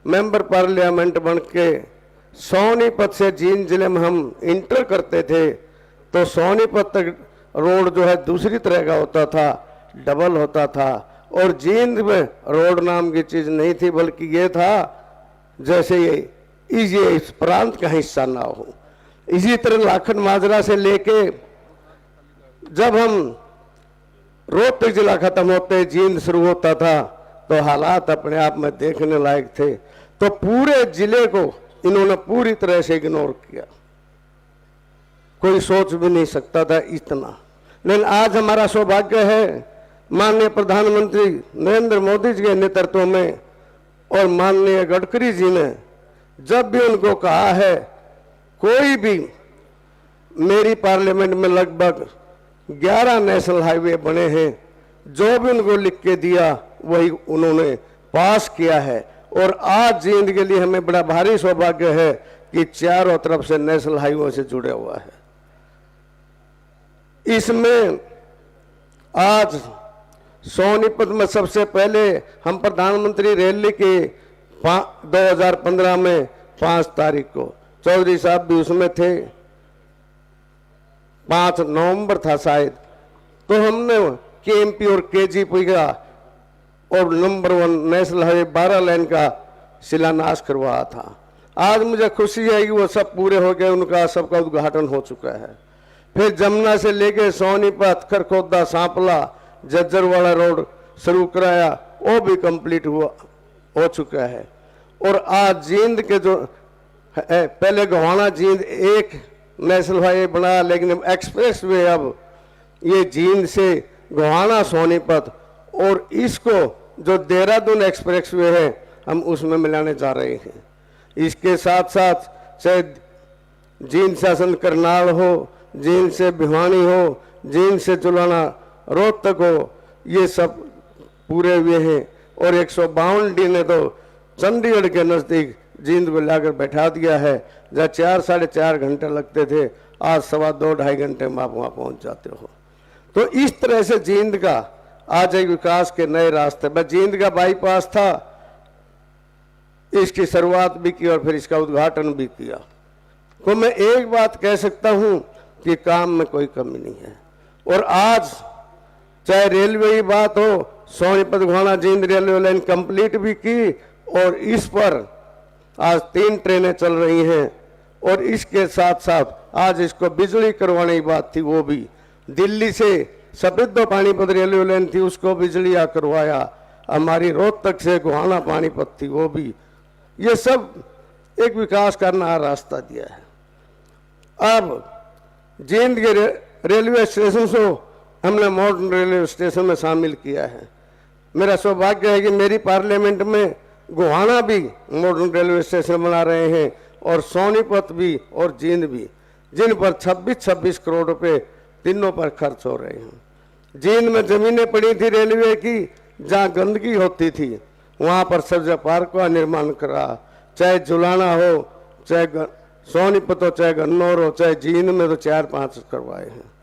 मेंबर पार्लियामेंट बन के सोनीपत से जींद जिले में हम इंटर करते थे, तो सोनीपत तक रोड जो है दूसरी तरह का होता था, डबल होता था। और जींद में रोड नाम की चीज नहीं थी, बल्कि ये था जैसे ये इस प्रांत का हिस्सा ना हो। इसी तरह लाखन माजरा से लेके जब हम रोहतक जिला खत्म होते जींद शुरू होता था, तो हालात अपने आप में देखने लायक थे। तो पूरे जिले को इन्होंने पूरी तरह से इग्नोर किया, कोई सोच भी नहीं सकता था इतना। लेकिन आज हमारा सौभाग्य है, माननीय प्रधानमंत्री नरेंद्र मोदी जी के नेतृत्व में और माननीय गडकरी जी ने जब भी उनको कहा है, कोई भी मेरी पार्लियामेंट में लगभग 11 नेशनल हाईवे बने हैं, जो भी उनको लिख के दिया वही उन्होंने पास किया है। और आज जींद के लिए हमें बड़ा भारी सौभाग्य है कि चारों तरफ से नेशनल हाईवे से जुड़े हुआ है। इसमें आज सोनीपत में सबसे पहले हम प्रधानमंत्री रैली के 2015 में 5 तारीख को, चौधरी साहब भी उसमें थे, 5 नवंबर था शायद, तो हमने केएमपी और केजीपी का और नंबर 1 नेशनल हाईवे 12 लेन का शिलान्यास करवाया था। आज मुझे खुशी है कि वो सब पूरे हो गए, उनका सबका उद्घाटन हो चुका है। फिर जमुना से लेके सोनीपत, खरखोदा, सांपला, जज्जरवाड़ा रोड शुरू कराया, वो भी कंप्लीट हो चुका है। और आज जींद के जो है, पहले गोहाना जींद एक नेशनल हाईवे बना, लेकिन एक्सप्रेस वे अब ये जींद से गोहाना सोनीपत और इसको जो देहरादून एक्सप्रेस वे है हम उसमें मिलाने जा रहे हैं। इसके साथ साथ चाहे जींद शासन करनाल हो, जींद से भिवानी हो, जींद से जुलाना रोहतक हो, ये सब पूरे हुए हैं। और 152D ने तो चंडीगढ़ के नज़दीक जींद को लाकर बैठा दिया है, जहाँ 4 साढ़े 4 घंटे लगते थे, आज 2.25 घंटे में आप वहाँ पहुँच जाते हो। तो इस तरह से जींद का आज एक विकास के नए रास्ते। बस जींद का बाईपास था, इसकी शुरुआत भी की और फिर इसका उद्घाटन भी किया। तो मैं एक बात कह सकता हूं कि काम में कोई कमी नहीं है। और आज चाहे रेलवे की बात हो, Sonipat Gohana Jind railway line complete भी की और इस पर आज 3 ट्रेनें चल रही हैं। और इसके साथ साथ आज इसको बिजली करवाने की बात थी, वो भी दिल्ली से सफेदो पानीपत रेलवे लाइन थी, उसको बिजली करवाया। हमारी रोहतक से गोहाना पानीपत थी, वो भी। ये सब एक विकास का नया रास्ता दिया है। अब जींद के रेलवे स्टेशन को हमने मॉडर्न रेलवे स्टेशन में शामिल किया है। मेरा सौभाग्य है कि मेरी पार्लियामेंट में गोहाना भी मॉडर्न रेलवे स्टेशन बना रहे हैं और सोनीपत भी और जींद भी, जिन पर 26-26 करोड़ रुपए तीनों पर खर्च हो रहे हैं। जींद में जमीनें पड़ी थी रेलवे की, जहाँ गंदगी होती थी, वहाँ पर सब्जा पार्क का निर्माण करा। चाहे जुलाना हो, चाहे सोनीपत हो, चाहे गन्नौर हो, चाहे जींद में तो 4-5 करवाए हैं।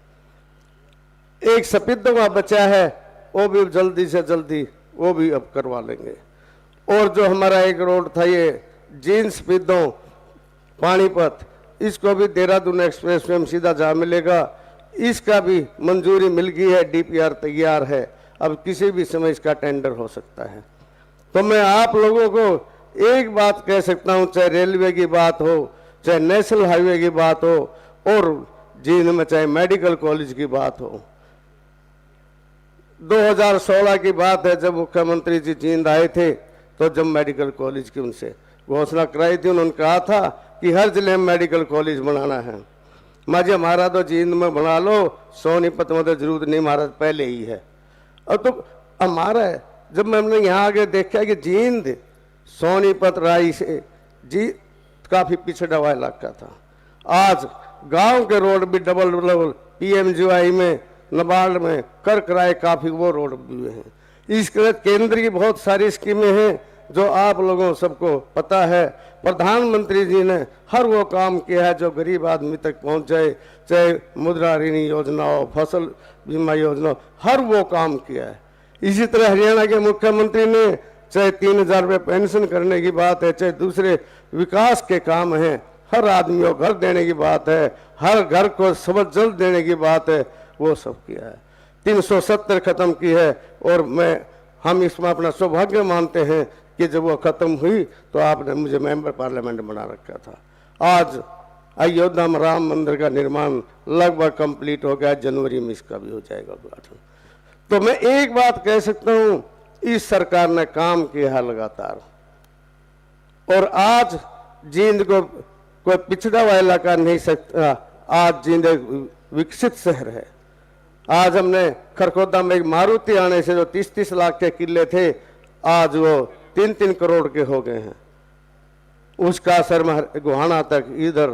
एक सफेदों का बचा है, वो भी जल्दी से जल्दी वो भी अब करवा लेंगे। और जो हमारा एक रोड था ये जींद सफेदों पानीपत, इसको भी देहरादून एक्सप्रेस में सीधा जा मिलेगा। इसका भी मंजूरी मिल गई है, डीपीआर तैयार है, अब किसी भी समय इसका टेंडर हो सकता है। तो मैं आप लोगों को एक बात कह सकता हूं, चाहे रेलवे की बात हो, चाहे नेशनल हाईवे की बात हो, और जींद में चाहे मेडिकल कॉलेज की बात हो। 2016 की बात है, जब मुख्यमंत्री जी जींद आए थे, तो जब मेडिकल कॉलेज की उनसे घोषणा कराई थी, उन्होंने कहा था कि हर जिले में मेडिकल कॉलेज बनाना है। माजे हमारा तो जींद में बना लो, सोनीपत में तो जरूरत नहीं, हमारा पहले ही है। अब तो हमारा है, जब मैंने यहाँ आगे देखा कि जींद सोनीपत राई से जी काफी पिछड़ा हुआ इलाका था। आज गांव के रोड भी डबल PMGY में, नाबार्ड में कर कराए काफी वो रोड भी हैं। इसके केंद्र की बहुत सारी स्कीमें हैं जो आप लोगों सबको पता है। प्रधानमंत्री जी ने हर वो काम किया है जो गरीब आदमी तक पहुंच जाए, चाहे मुद्रा ऋण योजना हो, फसल बीमा योजना हो, हर वो काम किया है। इसी तरह हरियाणा के मुख्यमंत्री ने चाहे 3,000 रुपये पेंशन करने की बात है, चाहे दूसरे विकास के काम हैं, हर आदमी को घर देने की बात है, हर घर को सबज जल देने की बात है, वो सब किया है। 370 खत्म की है और हम इसमें अपना सौभाग्य मानते हैं कि जब वो खत्म हुई तो आपने मुझे मेंबर पार्लियामेंट बना रखा था। आज अयोध्या में राम मंदिर का निर्माण लगभग कंप्लीट हो गया, जनवरी में इसका भी हो जाएगा उद्घाटन। तो मैं एक बात कह सकता हूँ, इस सरकार ने काम किया है लगातार, और आज जींद को कोई पिछड़ा हुआ इलाका नहीं सकता। आज जींद एक विकसित शहर है। आज हमने खरखोदा में एक मारुति आने से जो 30-30 लाख के किले थे, आज वो 3-3 करोड़ के हो गए हैं। उसका असर गुहाना तक, इधर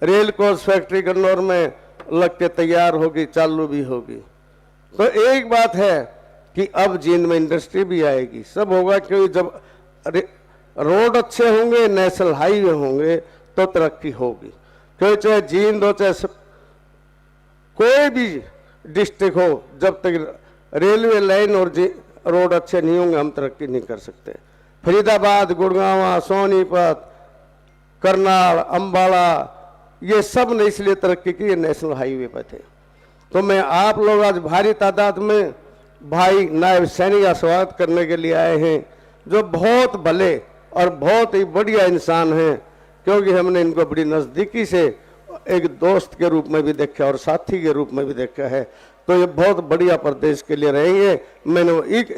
रेल कोच फैक्ट्री गन्नौर में लग के तैयार होगी, चालू भी होगी। तो एक बात है कि अब जींद में इंडस्ट्री भी आएगी, सब होगा, क्योंकि जब रोड अच्छे होंगे, नेशनल हाईवे होंगे तो तरक्की होगी। क्योंकि चाहे जींद हो, चाहे कोई भी डिस्ट्रिक्ट हो, जब तक रेलवे लाइन और रोड अच्छे नहीं होंगे हम तरक्की नहीं कर सकते। फरीदाबाद, गुड़गांव, सोनीपत, करनाल, अंबाला, ये सब ने इसलिए तरक्की की, ये नेशनल हाईवे पर थे। तो मैं आप लोग आज भारी तादाद में भाई नायब सैनी का स्वागत करने के लिए आए हैं, जो बहुत भले और बहुत ही बढ़िया इंसान हैं, क्योंकि हमने इनको बड़ी नज़दीकी से एक दोस्त के रूप में भी देखा और साथी के रूप में भी देखा है। तो ये बहुत बढ़िया प्रदेश के लिए रहेंगे। मैंने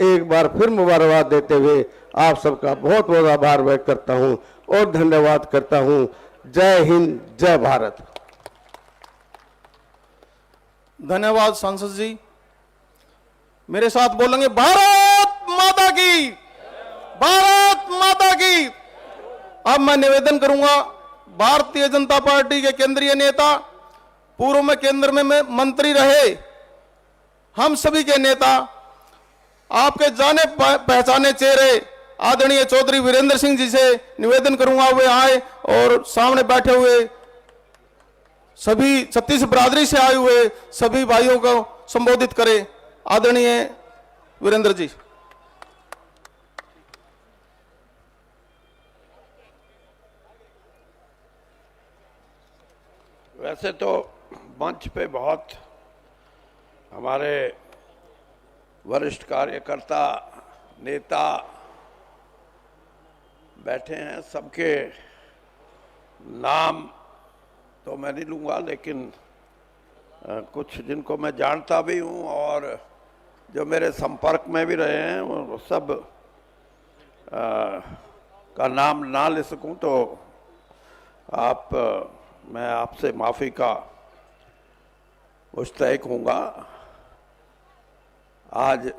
एक बार फिर मुबारकबाद देते हुए आप सबका बहुत बहुत आभार व्यक्त करता हूँ और धन्यवाद करता हूँ। जय हिंद, जय भारत। धन्यवाद सांसद जी। मेरे साथ बोलेंगे भारत माता की, भारत माता की। अब मैं निवेदन करूंगा भारतीय जनता पार्टी के केंद्रीय नेता, पूर्व में केंद्र में मंत्री रहे, हम सभी के नेता, आपके जाने पहचाने चेहरे आदरणीय चौधरी वीरेंद्र सिंह जी से निवेदन करूंगा वे आए और सामने बैठे हुए सभी छत्तीस बरादरी से आए हुए सभी भाइयों को संबोधित करें। आदरणीय वीरेंद्र जी। वैसे तो मंच पे बहुत हमारे वरिष्ठ कार्यकर्ता, नेता बैठे हैं, सबके नाम तो मैं नहीं लूँगा, लेकिन कुछ जिनको मैं जानता भी हूँ और जो मेरे संपर्क में भी रहे हैं, वो सब का नाम ना ले सकूँ तो मैं आपसे माफ़ी का मुस्तहिक हूँगा। आज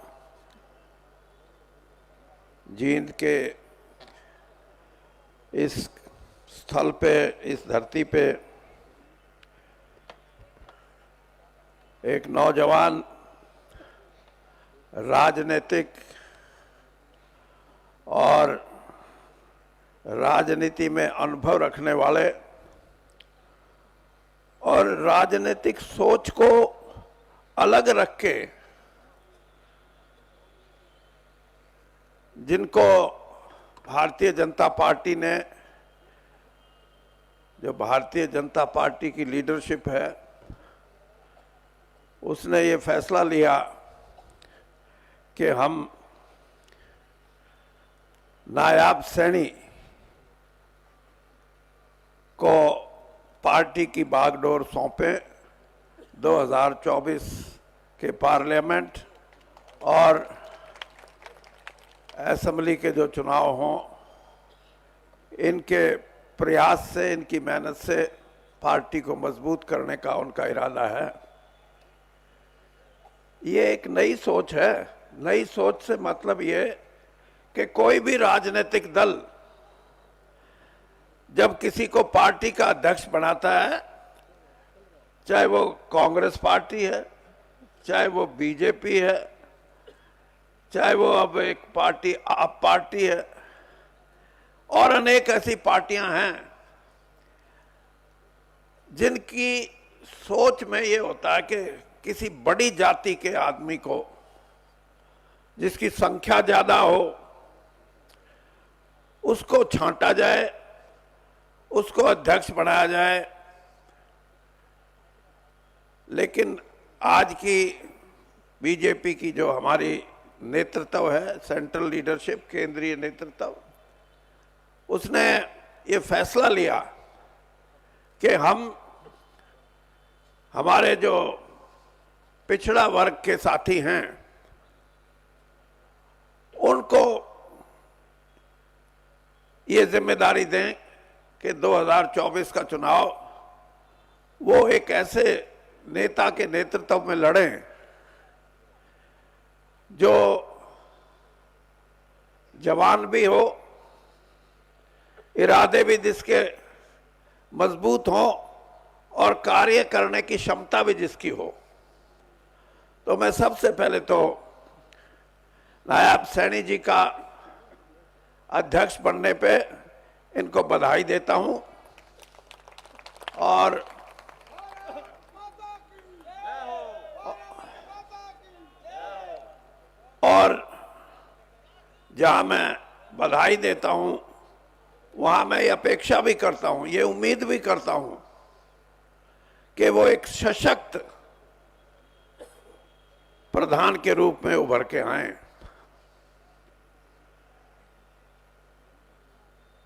जींद के इस स्थल पे, इस धरती पे एक नौजवान राजनीतिक और राजनीति में अनुभव रखने वाले और राजनीतिक सोच को अलग रख के जिनको भारतीय जनता पार्टी ने, जो भारतीय जनता पार्टी की लीडरशिप है, उसने ये फैसला लिया कि हम नायब सैनी को पार्टी की बागडोर सौंपें 2024 के पार्लियामेंट और असेंबली के जो चुनाव हों, इनके प्रयास से, इनकी मेहनत से पार्टी को मजबूत करने का उनका इरादा है। ये एक नई सोच है। नई सोच से मतलब ये कि कोई भी राजनीतिक दल जब किसी को पार्टी का अध्यक्ष बनाता है, चाहे वो कांग्रेस पार्टी है, चाहे वो बीजेपी है, चाहे वो अब एक पार्टी आप पार्टी है, और अनेक ऐसी पार्टियां हैं जिनकी सोच में ये होता है कि किसी बड़ी जाति के आदमी को, जिसकी संख्या ज्यादा हो, उसको छांटा जाए, उसको अध्यक्ष बनाया जाए। लेकिन आज की बीजेपी की जो हमारी नेतृत्व है, सेंट्रल लीडरशिप, केंद्रीय नेतृत्व, उसने ये फैसला लिया कि हम हमारे जो पिछड़ा वर्ग के साथी हैं उनको ये जिम्मेदारी दें कि 2024 का चुनाव वो एक ऐसे नेता के नेतृत्व में लड़ें जो जवान भी हो, इरादे भी जिसके मजबूत हों और कार्य करने की क्षमता भी जिसकी हो। तो मैं सबसे पहले तो नायब सैनी जी का अध्यक्ष बनने पे इनको बधाई देता हूं, और जहां मैं बधाई देता हूं वहां मैं ये अपेक्षा भी करता हूं, ये उम्मीद भी करता हूं कि वो एक सशक्त प्रधान के रूप में उभर के आए।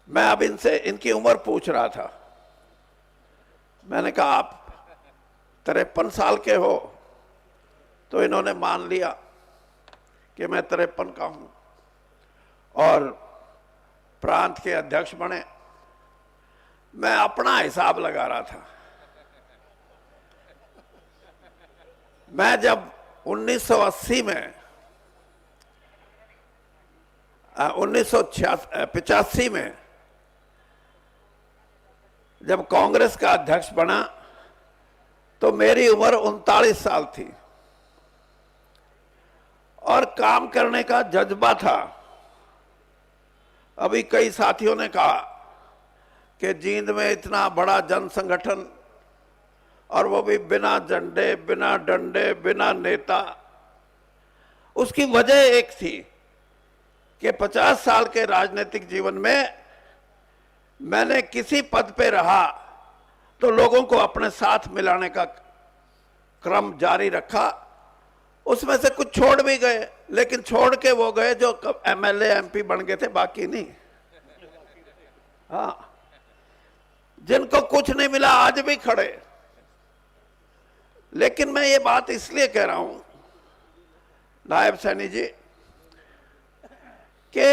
मैं अब इनसे इनकी उम्र पूछ रहा था। मैंने कहा आप 53 साल के हो, तो इन्होंने मान लिया कि मैं 53 का हूं और प्रांत के अध्यक्ष बने। मैं अपना हिसाब लगा रहा था। मैं जब 1980 में 1985 में जब कांग्रेस का अध्यक्ष बना तो मेरी उम्र 39 साल थी और काम करने का जज्बा था। अभी कई साथियों ने कहा कि जींद में इतना बड़ा जन संगठन और वो भी बिना झंडे, बिना डंडे, बिना नेता। उसकी वजह एक थी कि 50 साल के राजनीतिक जीवन में मैंने किसी पद पे रहा तो लोगों को अपने साथ मिलाने का क्रम जारी रखा। उसमें से कुछ छोड़ भी गए, लेकिन छोड़ के वो गए जो एमएलए एमपी बन गए थे, बाकी नहीं। हाँ, जिनको कुछ नहीं मिला आज भी खड़े। लेकिन मैं ये बात इसलिए कह रहा हूं नायब सैनी जी कि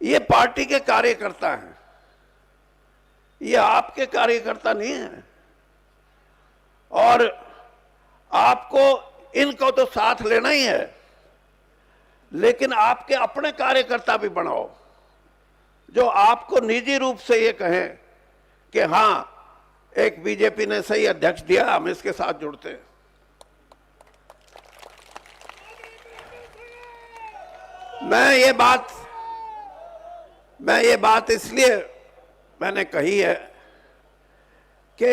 ये पार्टी के कार्यकर्ता हैं, ये आपके कार्यकर्ता नहीं है। और आपको इनको तो साथ लेना ही है, लेकिन आपके अपने कार्यकर्ता भी बनाओ जो आपको निजी रूप से ये कहें कि हां, एक बीजेपी ने सही अध्यक्ष दिया, हम इसके साथ जुड़ते हैं। मैं ये बात इसलिए मैंने कही है कि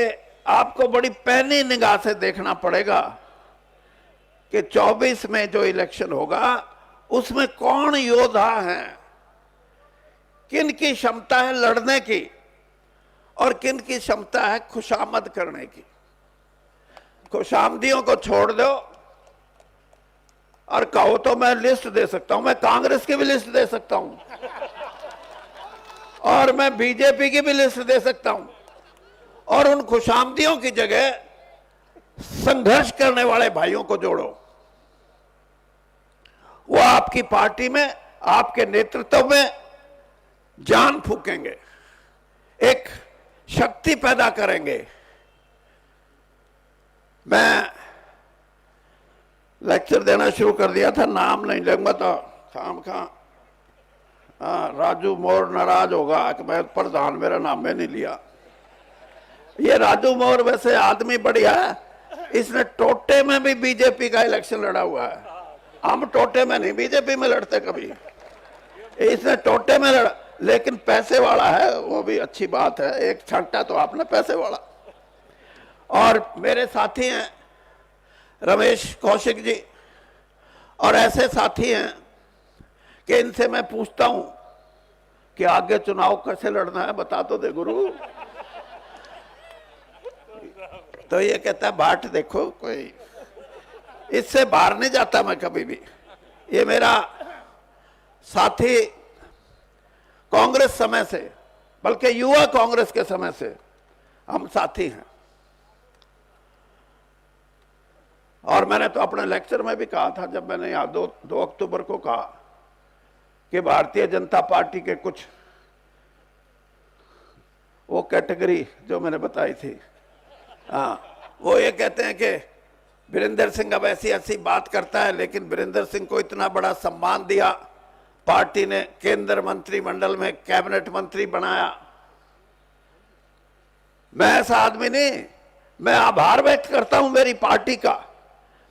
आपको बड़ी पैनी निगाह से देखना पड़ेगा कि 24 में जो इलेक्शन होगा उसमें कौन योद्धा हैं, किन की क्षमता है लड़ने की और किन की क्षमता है खुशामद करने की। खुशामदियों को छोड़ दो और कहो तो मैं लिस्ट दे सकता हूं, मैं कांग्रेस की भी लिस्ट दे सकता हूं और मैं बीजेपी की भी लिस्ट दे सकता हूं। और उन खुशामदियों की जगह संघर्ष करने वाले भाइयों को जोड़ो। वो आपकी पार्टी में, आपके नेतृत्व में जान फूकेंगे, एक शक्ति पैदा करेंगे। मैं लेक्चर देना शुरू कर दिया था, नाम नहीं लूंगा तो खाम खा राजू मोर नाराज होगा कि मैं प्रधान, मेरा नाम नहीं लिया। ये राजू मोर वैसे आदमी बढ़िया है, इसने टोटे में भी बीजेपी का इलेक्शन लड़ा हुआ है। हम टोटे में नहीं बीजेपी में लड़ते कभी, इसने टोटे में लड़ा, लेकिन पैसे वाला है, वो भी अच्छी बात है। एक छंटा तो आपने पैसे वाला। और मेरे साथी हैं रमेश कौशिक जी, और ऐसे साथी हैं कि इनसे मैं पूछता हूं कि आगे चुनाव कैसे लड़ना है, बता तो दे गुरु। तो ये कहता है बाट देखो, कोई इससे बाहर नहीं जाता मैं कभी भी। ये मेरा साथी कांग्रेस समय से, बल्कि युवा कांग्रेस के समय से हम साथी हैं। और मैंने तो अपने लेक्चर में भी कहा था, जब मैंने यहाँ 2 अक्टूबर को कहा कि भारतीय जनता पार्टी के कुछ वो कैटेगरी जो मैंने बताई थी, हाँ, वो ये कहते हैं कि वीरेंद्र सिंह अब ऐसी ऐसी बात करता है, लेकिन वीरेंद्र सिंह को इतना बड़ा सम्मान दिया पार्टी ने, केंद्र मंत्रिमंडल में कैबिनेट मंत्री बनाया। मैं ऐसा आदमी नहीं, मैं आभार व्यक्त करता हूं मेरी पार्टी का,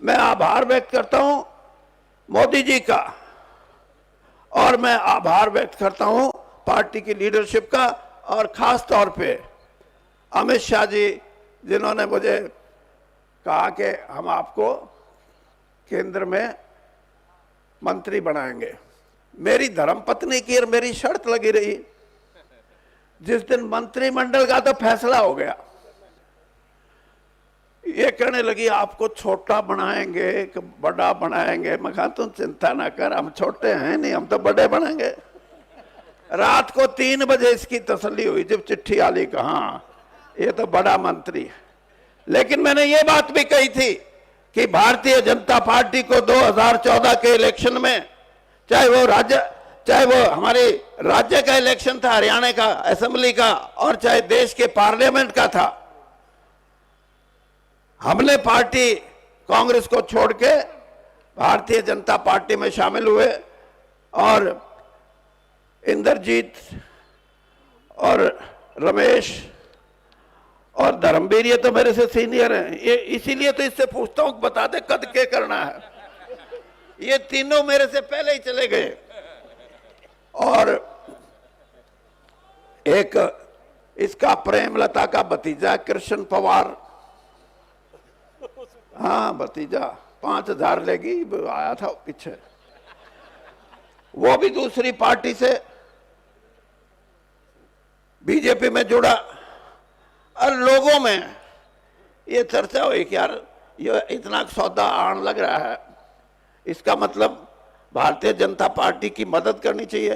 मैं आभार व्यक्त करता हूं मोदी जी का, और मैं आभार व्यक्त करता हूं पार्टी की लीडरशिप का, और खास तौर पे अमित शाह जी, जिन्होंने मुझे कहा कि हम आपको केंद्र में मंत्री बनाएंगे। मेरी धर्मपत्नी की और मेरी शर्त लगी रही। जिस दिन मंत्रिमंडल का तो फैसला हो गया, ये कहने लगी आपको छोटा बनाएंगे कि बड़ा बनाएंगे। मैं कहा तुम चिंता ना कर, हम छोटे हैं नहीं, हम तो बड़े बनेंगे। रात को 3 बजे इसकी तसल्ली हुई जब चिट्ठी आली, कहा ये तो बड़ा मंत्री है। लेकिन मैंने ये बात भी कही थी कि भारतीय जनता पार्टी को 2014 के इलेक्शन में, चाहे वो हमारे राज्य का इलेक्शन था, हरियाणा का असेंबली का, और चाहे देश के पार्लियामेंट का था, हमने पार्टी कांग्रेस को छोड़ के भारतीय जनता पार्टी में शामिल हुए। और इंद्रजीत और रमेश और धर्मवीर, ये तो मेरे से सीनियर हैं, ये इसीलिए तो इससे पूछता हूं, बता दे कद के करना है। ये तीनों मेरे से पहले ही चले गए। और एक इसका प्रेमलता का भतीजा कृष्ण पवार, हाँ भतीजा, 5000 लेगी, आया था पीछे, वो भी दूसरी पार्टी से बीजेपी में जुड़ा। और लोगों में ये चर्चा हुई कि यार ये इतना सौदा आन लग रहा है, इसका मतलब भारतीय जनता पार्टी की मदद करनी चाहिए।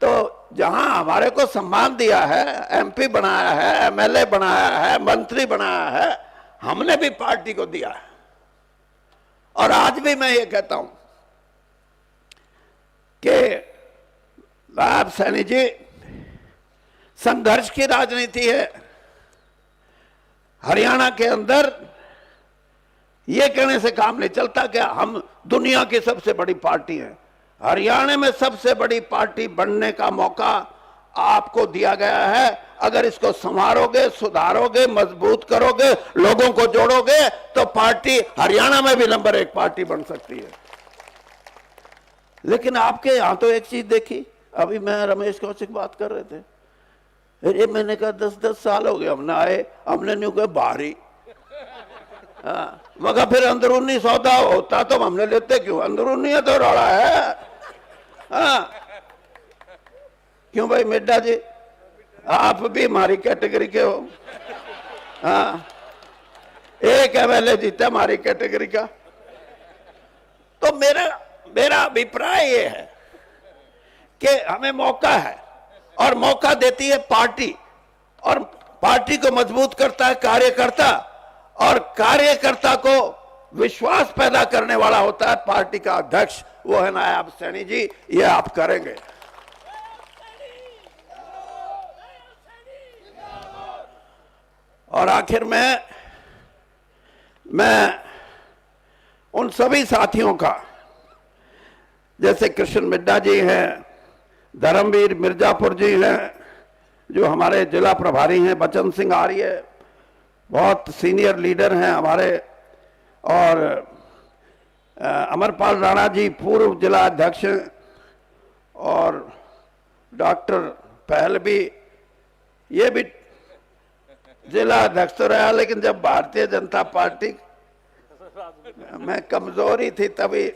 तो जहां हमारे को सम्मान दिया है, एमपी बनाया है, एमएलए बनाया है, मंत्री बनाया है, हमने भी पार्टी को दिया है। और आज भी मैं ये कहता हूं कि नायब सैनी जी, संघर्ष की राजनीति है। हरियाणा के अंदर ये कहने से काम नहीं चलता कि हम दुनिया की सबसे बड़ी पार्टी हैं। हरियाणा में सबसे बड़ी पार्टी बनने का मौका आपको दिया गया है। अगर इसको संवारोगे, सुधारोगे, मजबूत करोगे, लोगों को जोड़ोगे, तो पार्टी हरियाणा में भी नंबर 1 पार्टी बन सकती है। लेकिन आपके यहां तो एक चीज देखी, अभी मैं रमेश कौशिक बात कर रहे थे, अरे मैंने कहा 10-10 साल हो गए हमने आए, हमने नहीं कहा बाहरी, मगर फिर अंदरूनी सौदा होता तो हमने लेते क्यों, अंदरूनी है तो रौला है। हाँ, क्यों भाई मिड्डा जी, आप भी हमारी कैटेगरी के हो। हाँ, एक एमएलए जीता हमारी कैटेगरी का। तो मेरा अभिप्राय ये है कि हमें मौका है, और मौका देती है पार्टी, और पार्टी को मजबूत करता है कार्यकर्ता, और कार्यकर्ता को विश्वास पैदा करने वाला होता है पार्टी का अध्यक्ष, वो है नायब सैनी जी। ये आप करेंगे। और आखिर में मैं उन सभी साथियों का, जैसे कृष्ण मिड्डा जी हैं, धर्मवीर मिर्जापुर जी हैं, जो हमारे जिला प्रभारी हैं, बचन सिंह आर्य बहुत सीनियर लीडर हैं हमारे, और अमरपाल राणा जी पूर्व जिला अध्यक्ष, और डॉक्टर पहलवी ये भी जिला अध्यक्ष तो रहा, लेकिन जब भारतीय जनता पार्टी में कमजोरी थी तभी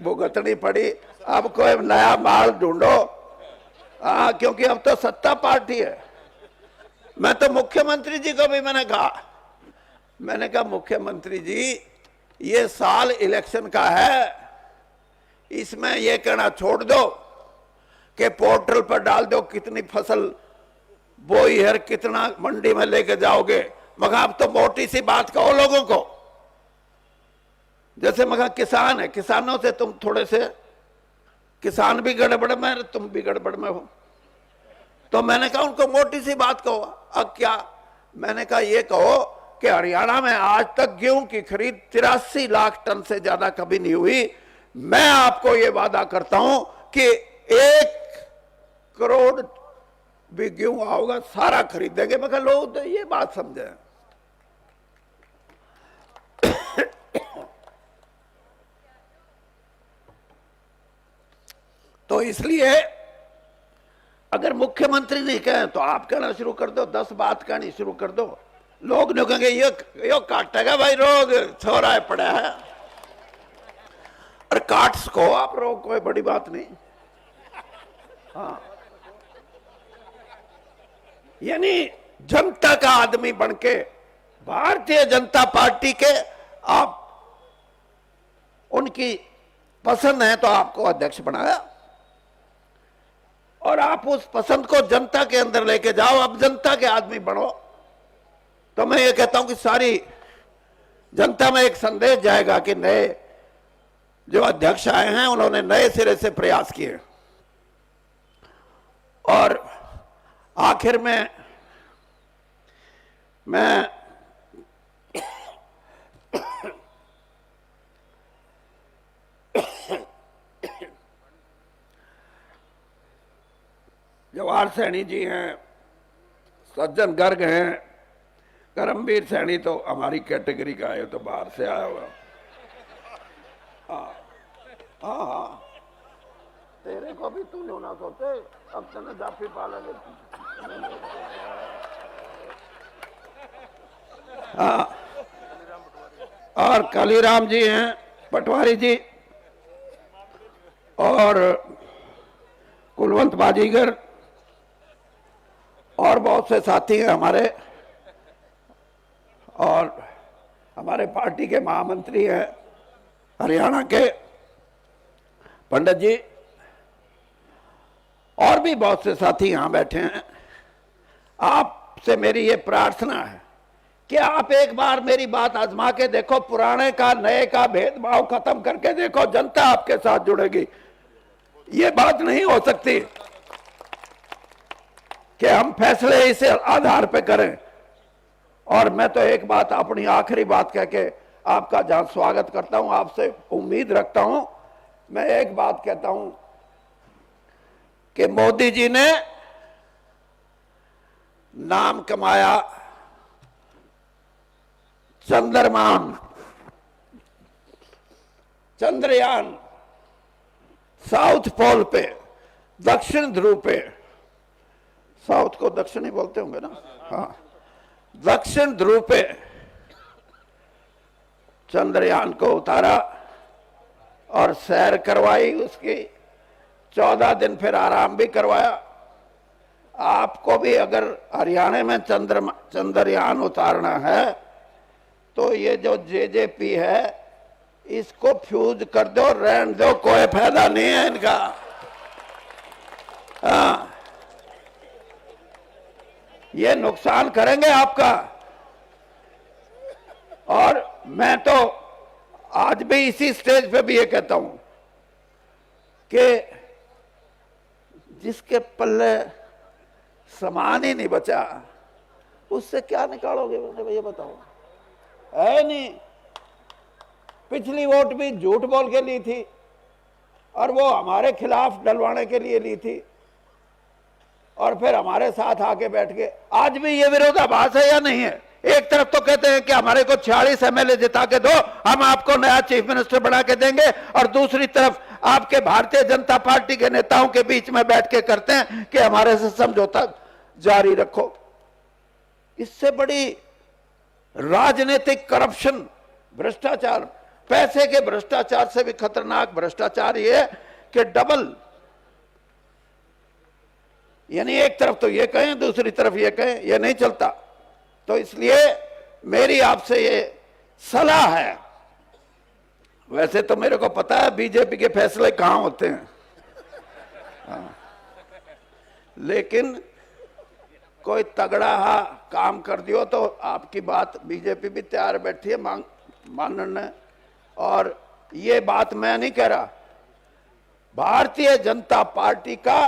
भुगतनी पड़ी। अब कोई नया माल ढूंढो, क्योंकि अब तो सत्ता पार्टी है। मैं तो मुख्यमंत्री जी को भी मैंने कहा मुख्यमंत्री जी ये साल इलेक्शन का है, इसमें ये कहना छोड़ दो कि पोर्टल पर डाल दो कितनी फसल बोई है, कितना मंडी में लेके जाओगे। मगर अब तो मोटी सी बात कहो लोगों को। जैसे मगर किसान है, किसानों से तुम थोड़े से, किसान भी गड़बड़ में, तुम भी गड़बड़ में हो, तो मैंने कहा उनको मोटी सी बात कहो। अब क्या, मैंने कहा ये कहो कि हरियाणा में आज तक गेहूं की खरीद 83 लाख टन से ज्यादा कभी नहीं हुई। मैं आपको ये वादा करता हूं कि 1 करोड़ भी गेहूं आओगा सारा खरीद देंगे। मैं कहा लोग तो ये बात समझे। तो इसलिए अगर मुख्यमंत्री नहीं कहे तो आप कहना शुरू कर दो, 10 बात कहनी शुरू कर दो। लोग नहीं कहेंगे ये काटेगा भाई, रोग छोरा पड़ा है, और काट सको आप रोग, कोई बड़ी बात नहीं। हाँ, यानी जनता का आदमी बनके भारतीय जनता पार्टी के आप उनकी पसंद है तो आपको अध्यक्ष बनाया, और आप उस पसंद को जनता के अंदर लेके जाओ। अब जनता के आदमी बनो। तो मैं ये कहता हूं कि सारी जनता में एक संदेश जाएगा कि नए जो अध्यक्ष आए हैं उन्होंने नए सिरे से प्रयास किए। और आखिर में मैं जवाहर सैनी जी हैं, सज्जन गर्ग हैं, करमवीर सैनी तो हमारी कैटेगरी का है, तो बाहर से आया हुआ। हाँ, तेरे को भी तू नहीं ना सोचे, अब तने जाफी पालेंगे। हाँ, और कालीराम जी हैं, पटवारी जी, और कुलवंत बाजीगर, और बहुत से साथी हैं हमारे, और हमारे पार्टी के महामंत्री हैं हरियाणा के पंडित जी, और भी बहुत से साथी यहां बैठे हैं। आपसे मेरी ये प्रार्थना है कि आप एक बार मेरी बात आजमा के देखो, पुराने का नए का भेदभाव खत्म करके देखो, जनता आपके साथ जुड़ेगी। ये बात नहीं हो सकती कि हम फैसले इस आधार पे करें। और मैं तो एक बात, अपनी आखिरी बात कह के आपका जहां स्वागत करता हूं, आपसे उम्मीद रखता हूं, मैं एक बात कहता हूं कि मोदी जी ने नाम कमाया चंद्रयान साउथ पोल पे, दक्षिण ध्रुव पे, साउथ को दक्षिण ही बोलते होंगे ना, हाँ, दक्षिण ध्रुव पे चंद्रयान को उतारा और सैर करवाई उसकी, 14 दिन फिर आराम भी करवाया। आपको भी अगर हरियाणा में चंद्रयान उतारना है तो ये जो जेजेपी है इसको फ्यूज कर दो, रहने दो, कोई फायदा नहीं है इनका। हाँ, ये नुकसान करेंगे आपका। और मैं तो आज भी इसी स्टेज पे भी ये कहता हूं कि जिसके पल्ले सामान ही नहीं बचा उससे क्या निकालोगे मुझे ये बताओ? है नहीं। पिछली वोट भी झूठ बोल के ली थी और वो हमारे खिलाफ डलवाने के लिए ली थी और फिर हमारे साथ आके बैठ गए। आज भी ये विरोधाभास है या नहीं है? एक तरफ तो कहते हैं कि हमारे को 46 एमएलए जिता के दो, हम आपको नया चीफ मिनिस्टर बना के देंगे, और दूसरी तरफ आपके भारतीय जनता पार्टी के नेताओं के बीच में बैठ के करते हैं कि हमारे से समझौता जारी रखो। इससे बड़ी राजनीतिक करप्शन, भ्रष्टाचार, पैसे के भ्रष्टाचार से भी खतरनाक भ्रष्टाचार ये है कि डबल, यानी एक तरफ तो ये कहें दूसरी तरफ ये कहें, ये नहीं चलता। तो इसलिए मेरी आपसे ये सलाह है। वैसे तो मेरे को पता है बीजेपी के फैसले कहां होते हैं, हाँ। लेकिन कोई तगड़ा काम कर दियो तो आपकी बात बीजेपी भी तैयार बैठी है मानने। और ये बात मैं नहीं कह रहा, भारतीय जनता पार्टी का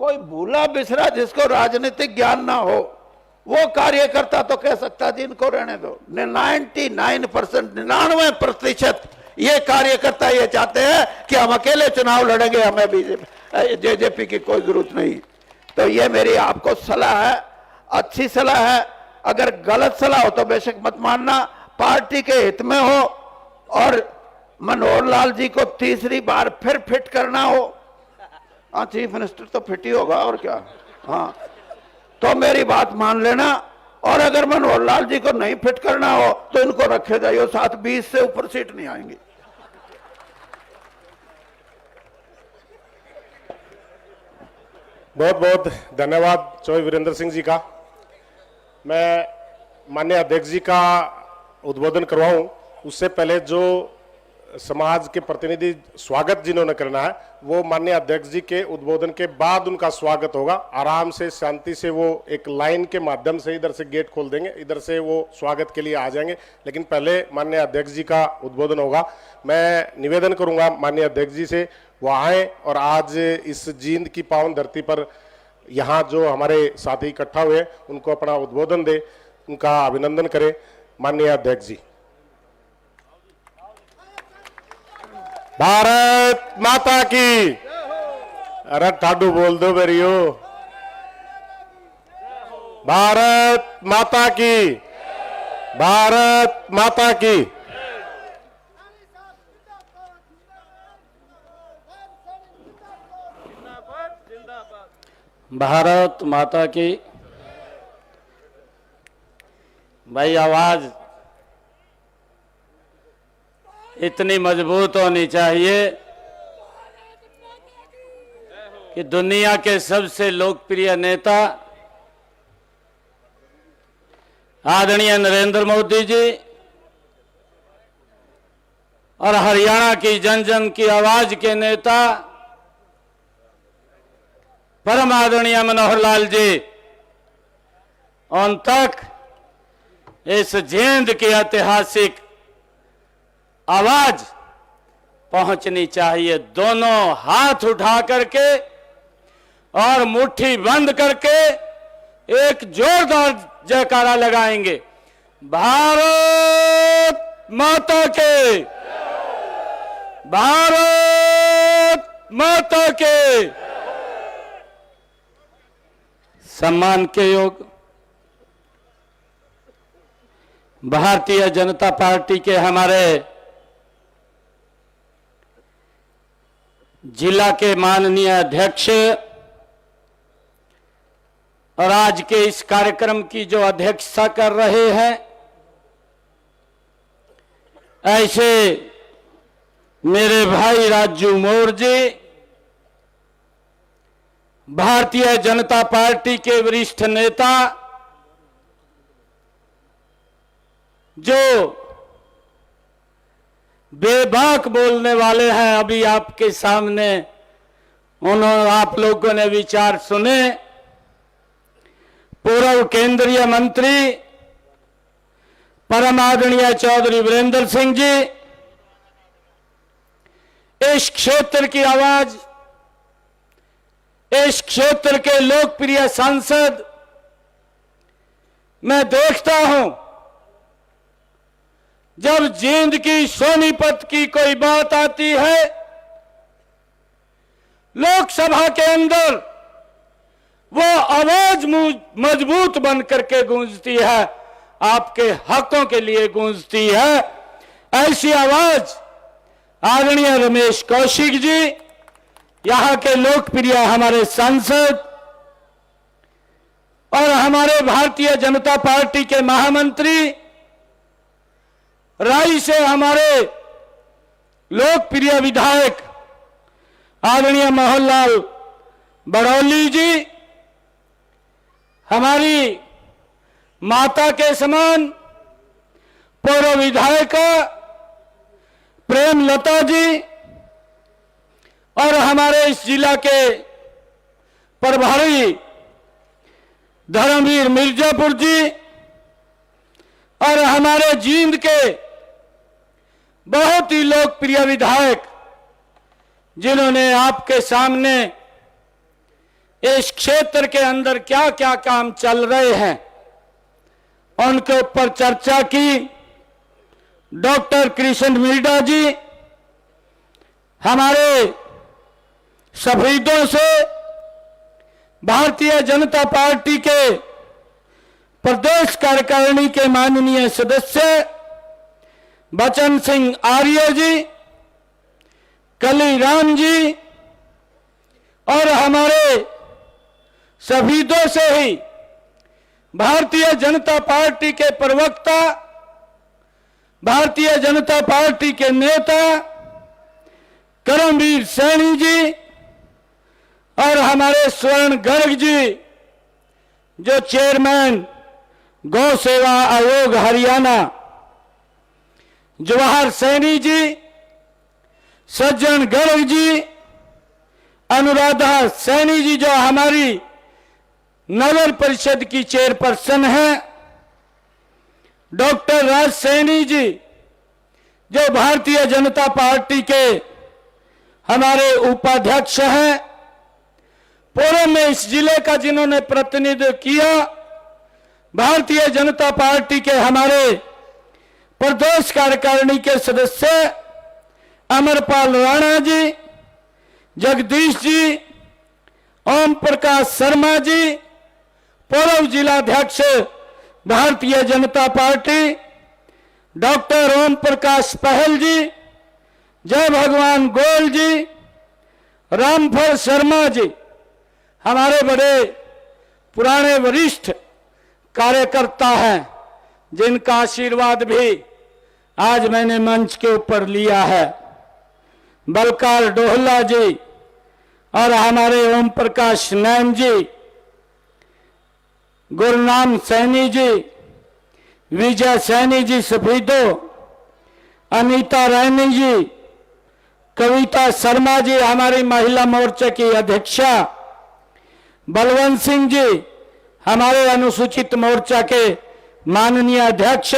कोई भूला बिसरा जिसको राजनीतिक ज्ञान ना हो वो कार्यकर्ता तो कह सकता जी इनको रहने दो। 99% ये कार्यकर्ता ये चाहते हैं कि हम अकेले चुनाव लड़ेंगे, हमें बीजेपी जेजेपी की कोई जरूरत नहीं। तो ये मेरी आपको सलाह है, अच्छी सलाह है। अगर गलत सलाह हो तो बेशक मत मानना, पार्टी के हित में हो और मनोहर लाल जी को तीसरी बार फिर फिट करना हो, हाँ चीफ मिनिस्टर तो फिट ही होगा और क्या, हाँ तो मेरी बात मान लेना। और अगर मनोहर लाल जी को नहीं फिट करना हो तो इनको रखे जाइए साथ, 20 से ऊपर सीट नहीं आएंगी। बहुत बहुत धन्यवाद चौधरी वीरेंद्र सिंह जी का। मैं माननीय अध्यक्ष जी का उद्बोधन करवाऊं उससे पहले जो समाज के प्रतिनिधि स्वागत जिन्होंने करना है वो माननीय अध्यक्ष जी के उद्बोधन के बाद उनका स्वागत होगा। आराम से शांति से वो एक लाइन के माध्यम से इधर से गेट खोल देंगे, इधर से वो स्वागत के लिए आ जाएंगे, लेकिन पहले माननीय अध्यक्ष जी का उद्बोधन होगा। मैं निवेदन करूंगा माननीय अध्यक्ष जी से वो आए और आज इस जींद की पावन धरती पर यहाँ जो हमारे साथी इकट्ठा हुए उनको अपना उद्बोधन दे, उनका अभिनंदन करें। माननीय अध्यक्ष जी। भारत माता की, अरे ठाडू बोल दो मेरियो, भारत माता की, भारत माता की। भारत माता की। भाई आवाज इतनी मजबूत होनी चाहिए कि दुनिया के सबसे लोकप्रिय नेता आदरणीय नरेंद्र मोदी जी और हरियाणा की जन जन की आवाज के नेता परम आदरणीय मनोहर लाल जी उन तक इस जींद की ऐतिहासिक आवाज पहुंचनी चाहिए। दोनों हाथ उठा करके और मुट्ठी बंद करके एक जोरदार जयकारा लगाएंगे, भारत माता के, भारत माता के। सम्मान के योग भारतीय जनता पार्टी के हमारे जिला के माननीय अध्यक्ष और आज के इस कार्यक्रम की जो अध्यक्षता कर रहे हैं, ऐसे मेरे भाई राजू मोर जी, भारतीय जनता पार्टी के वरिष्ठ नेता जो बेबाक बोलने वाले हैं, अभी आपके सामने उन्होंने आप लोगों ने विचार सुने। पूर्व केंद्रीय मंत्री परम आदरणीय चौधरी वीरेंद्र सिंह जी, इस क्षेत्र की आवाज, इस क्षेत्र के लोकप्रिय सांसद मैं देखता हूं, जब जींद की सोनीपत की कोई बात आती है, लोकसभा के अंदर वो आवाज मजबूत बन करके गूंजती है, आपके हकों के लिए गूंजती है। ऐसी आवाज आदरणीय रमेश कौशिक जी, यहां के लोकप्रिय हमारे सांसद और हमारे भारतीय जनता पार्टी के महामंत्री, राई से हमारे लोकप्रिय विधायक आदरणीय मोहनलाल बड़ौली जी, हमारी माता के समान पूर्व विधायिका प्रेमलता जी और हमारे इस जिला के प्रभारी धर्मवीर मिर्जापुर जी और हमारे जींद के बहुत ही लोकप्रिय विधायक, जिन्होंने आपके सामने इस क्षेत्र के अंदर क्या क्या काम चल रहे हैं उनके ऊपर चर्चा की। डॉक्टर कृष्ण मीडा जी हमारे सफेदों से भारतीय जनता पार्टी के प्रदेश कार्यकारिणी के माननीय सदस्य बचन सिंह आर्य जी, कलीराम जी और हमारे सफेदों से ही भारतीय जनता पार्टी के प्रवक्ता, भारतीय जनता पार्टी के नेता करमवीर सैनी जी और हमारे स्वर्ण गर्ग जी, जो चेयरमैन गौ सेवा आयोग हरियाणा, जवाहर सैनी जी, सज्जन गर्ग जी, अनुराधा सैनी जी जो हमारी नगर परिषद की चेयरपर्सन है, डॉक्टर राज सैनी जी जो भारतीय जनता पार्टी के हमारे उपाध्यक्ष हैं, पूर्व में इस जिले का जिन्होंने प्रतिनिधित्व किया, भारतीय जनता पार्टी के हमारे प्रदेश कार्यकारिणी के सदस्य अमरपाल राणा जी, जगदीश जी, ओम प्रकाश शर्मा जी, पूर्व जिलाध्यक्ष भारतीय जनता पार्टी डॉक्टर ओम प्रकाश पहल जी, जय भगवान गोयल जी, रामफल शर्मा जी, हमारे बड़े पुराने वरिष्ठ कार्यकर्ता हैं, जिनका आशीर्वाद भी आज मैंने मंच के ऊपर लिया है, बलकार डोहला जी और हमारे ओम प्रकाश नैन जी, गुरनाम सैनी जी, विजय सैनी जी सफेदो, अनीता रैनी जी, कविता शर्मा जी हमारी महिला मोर्चा की अध्यक्षा, बलवंत सिंह जी हमारे अनुसूचित मोर्चा के माननीय अध्यक्ष,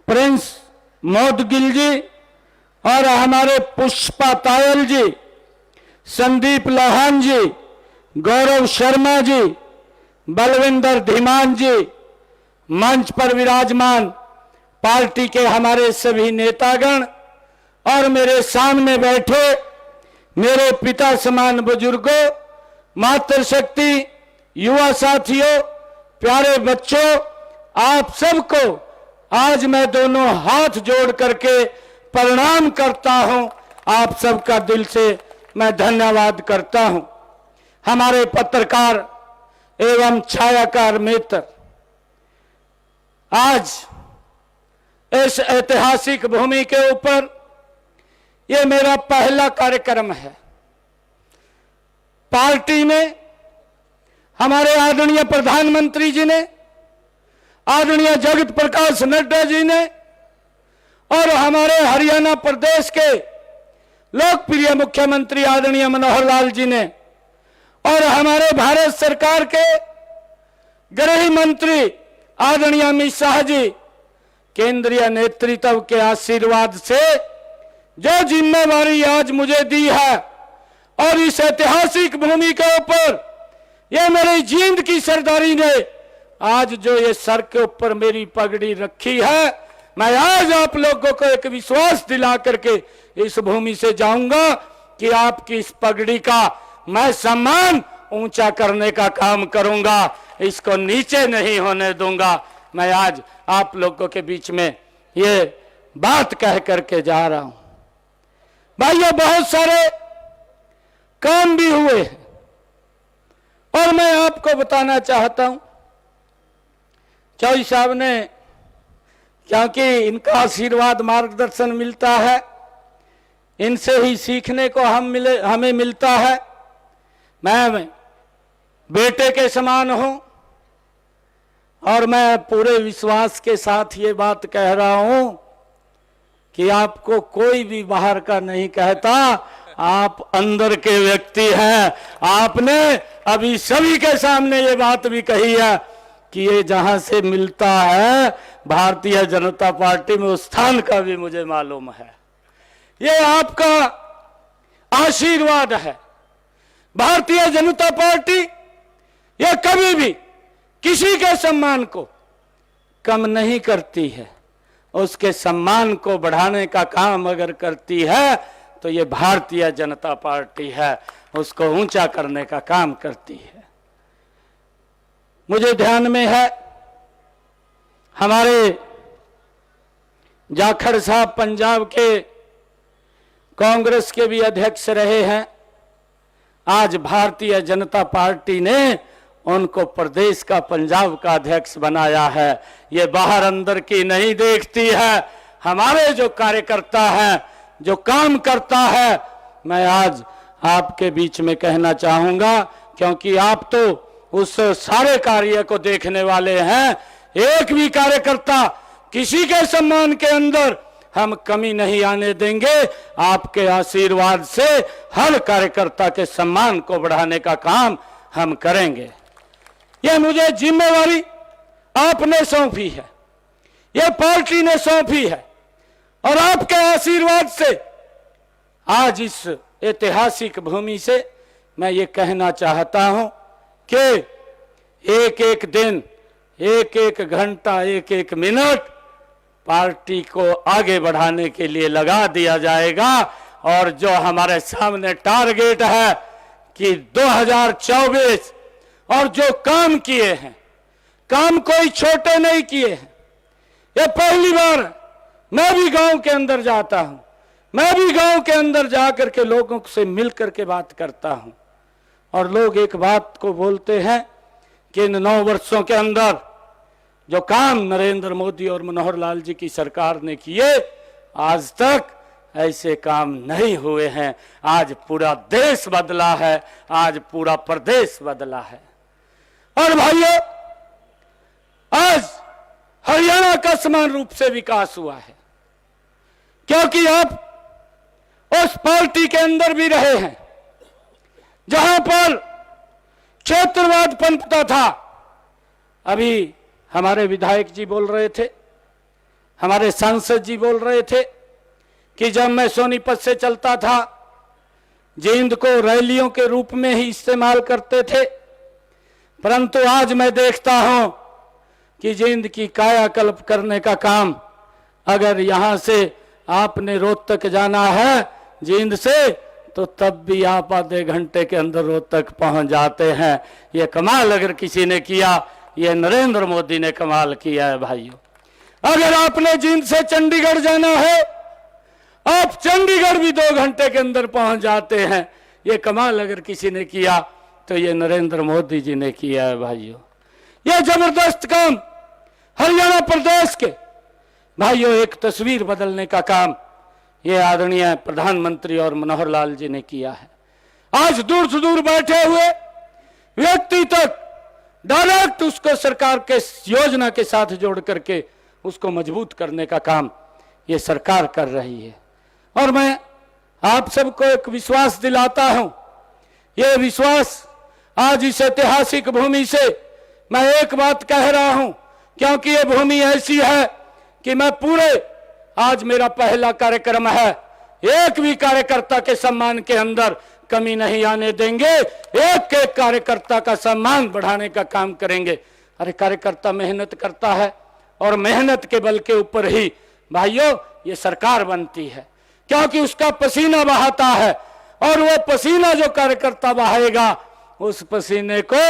प्रिंस मोदगिल जी और हमारे पुष्पा तायल जी, संदीप लोहान जी, गौरव शर्मा जी, बलविंदर धीमान जी, मंच पर विराजमान पार्टी के हमारे सभी नेतागण और मेरे सामने बैठे मेरे पिता समान बुजुर्गों, मातृशक्ति, युवा साथियों, प्यारे बच्चों, आप सबको आज मैं दोनों हाथ जोड़ करके प्रणाम करता हूं। आप सबका दिल से मैं धन्यवाद करता हूं। हमारे पत्रकार एवं छायाकार मित्र, आज इस ऐतिहासिक भूमि के ऊपर ये मेरा पहला कार्यक्रम है। पार्टी में हमारे आदरणीय प्रधानमंत्री जी ने, आदरणीय जगत प्रकाश नड्डा जी ने और हमारे हरियाणा प्रदेश के लोकप्रिय मुख्यमंत्री आदरणीय मनोहर लाल जी ने और हमारे भारत सरकार के गृह मंत्री आदरणीय अमित शाह जी, केंद्रीय नेतृत्व के आशीर्वाद से जो जिम्मेवारी आज मुझे दी है और इस ऐतिहासिक भूमि के ऊपर ये मेरी जींद की सरदारी ने आज जो ये सर के ऊपर मेरी पगड़ी रखी है, मैं आज आप लोगों को एक विश्वास दिला करके इस भूमि से जाऊंगा कि आपकी इस पगड़ी का मैं सम्मान ऊंचा करने का काम करूंगा, इसको नीचे नहीं होने दूंगा। मैं आज आप लोगों के बीच में ये बात कह करके जा रहा हूं। भाइयों, बहुत सारे काम भी हुए हैं और मैं आपको बताना चाहता हूं, चौधरी साहब ने, क्योंकि इनका आशीर्वाद मार्गदर्शन मिलता है, इनसे ही सीखने को हमें मिलता है। मैं बेटे के समान हूं और मैं पूरे विश्वास के साथ ये बात कह रहा हूं कि आपको कोई भी बाहर का नहीं कहता, आप अंदर के व्यक्ति हैं। आपने अभी सभी के सामने ये बात भी कही है कि ये जहां से मिलता है भारतीय जनता पार्टी में, उस स्थान का भी मुझे मालूम है। ये आपका आशीर्वाद है। भारतीय जनता पार्टी ये कभी भी किसी के सम्मान को कम नहीं करती है, उसके सम्मान को बढ़ाने का काम अगर करती है तो ये भारतीय जनता पार्टी है, उसको ऊंचा करने का काम करती है। मुझे ध्यान में है, हमारे जाखड़ साहब पंजाब के कांग्रेस के भी अध्यक्ष रहे हैं। आज भारतीय जनता पार्टी ने उनको प्रदेश का, पंजाब का अध्यक्ष बनाया है। ये बाहर अंदर की नहीं देखती है, हमारे जो कार्यकर्ता हैं, जो काम करता है। मैं आज आपके बीच में कहना चाहूंगा, क्योंकि आप तो उस सारे कार्य को देखने वाले हैं। एक भी कार्यकर्ता, किसी के सम्मान के अंदर हम कमी नहीं आने देंगे। आपके आशीर्वाद से हर कार्यकर्ता के सम्मान को बढ़ाने का काम हम करेंगे। ये मुझे जिम्मेवारी आपने सौंपी है, ये पार्टी ने सौंपी है, और आपके आशीर्वाद से आज इस ऐतिहासिक भूमि से मैं ये कहना चाहता हूं कि एक एक दिन, एक एक घंटा, एक एक मिनट पार्टी को आगे बढ़ाने के लिए लगा दिया जाएगा। और जो हमारे सामने टारगेट है कि 2024, और जो काम किए हैं, काम कोई छोटे नहीं किए हैं। ये पहली बार मैं भी गांव के अंदर जाता हूं, मैं भी गांव के अंदर जाकर के लोगों से मिल करके बात करता हूं, और लोग एक बात को बोलते हैं कि इन 9 वर्षों के अंदर जो काम नरेंद्र मोदी और मनोहर लाल जी की सरकार ने किए, आज तक ऐसे काम नहीं हुए हैं। आज पूरा देश बदला है, आज पूरा प्रदेश बदला है। और भाइयों, आज हरियाणा का समान रूप से विकास हुआ है, क्योंकि आप उस पार्टी के अंदर भी रहे हैं जहां पर क्षेत्रवाद पनपता था। अभी हमारे विधायक जी बोल रहे थे, हमारे सांसद जी बोल रहे थे कि जब मैं सोनीपत से चलता था, जींद को रैलियों के रूप में ही इस्तेमाल करते थे, परंतु आज मैं देखता हूं कि जींद की कायाकल्प करने का काम, अगर यहां से आपने रोहतक जाना है जींद से, तो तब भी आप आधे घंटे के अंदर रोहतक पहुंच जाते हैं। ये कमाल अगर किसी ने किया, ये नरेंद्र मोदी ने कमाल किया है भाइयों। अगर आपने जींद से चंडीगढ़ जाना है, आप चंडीगढ़ भी 2 घंटे के अंदर पहुंच जाते हैं। ये कमाल अगर किसी ने किया तो ये नरेंद्र मोदी जी ने किया है भाइयों। ये जबरदस्त काम हरियाणा प्रदेश के भाइयों, एक तस्वीर बदलने का काम ये आदरणीय प्रधानमंत्री और मनोहर लाल जी ने किया है। आज दूर से दूर बैठे हुए व्यक्ति तक डायरेक्ट उसको सरकार के योजना के साथ जोड़ करके उसको मजबूत करने का काम ये सरकार कर रही है। और मैं आप सबको एक विश्वास दिलाता हूं, ये विश्वास आज इस ऐतिहासिक भूमि से मैं एक बात कह रहा हूं, क्योंकि ये भूमि ऐसी है कि मैं पूरे, आज मेरा पहला कार्यक्रम है, एक भी कार्यकर्ता के सम्मान के अंदर कमी नहीं आने देंगे। एक एक कार्यकर्ता का सम्मान बढ़ाने का काम करेंगे। अरे कार्यकर्ता मेहनत करता है और मेहनत के बल के ऊपर ही भाइयों ये सरकार बनती है, क्योंकि उसका पसीना बहाता है और वो पसीना जो कार्यकर्ता बहाएगा उस पसीने को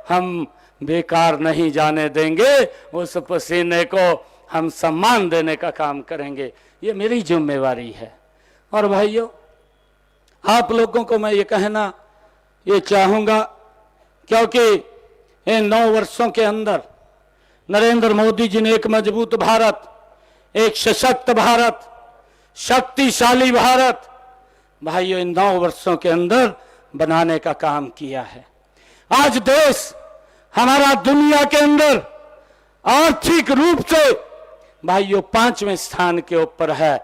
हम बेकार नहीं जाने देंगे, उस पसीने को हम सम्मान देने का काम करेंगे। ये मेरी जिम्मेवारी है। और भाइयों आप लोगों को मैं ये कहना ये चाहूंगा, क्योंकि इन 9 वर्षों के अंदर नरेंद्र मोदी जी ने एक मजबूत भारत, एक सशक्त भारत, शक्तिशाली भारत भाइयों इन 9 वर्षों के अंदर बनाने का काम किया है। आज देश हमारा दुनिया के अंदर आर्थिक रूप से भाइयों 5वें स्थान के ऊपर है।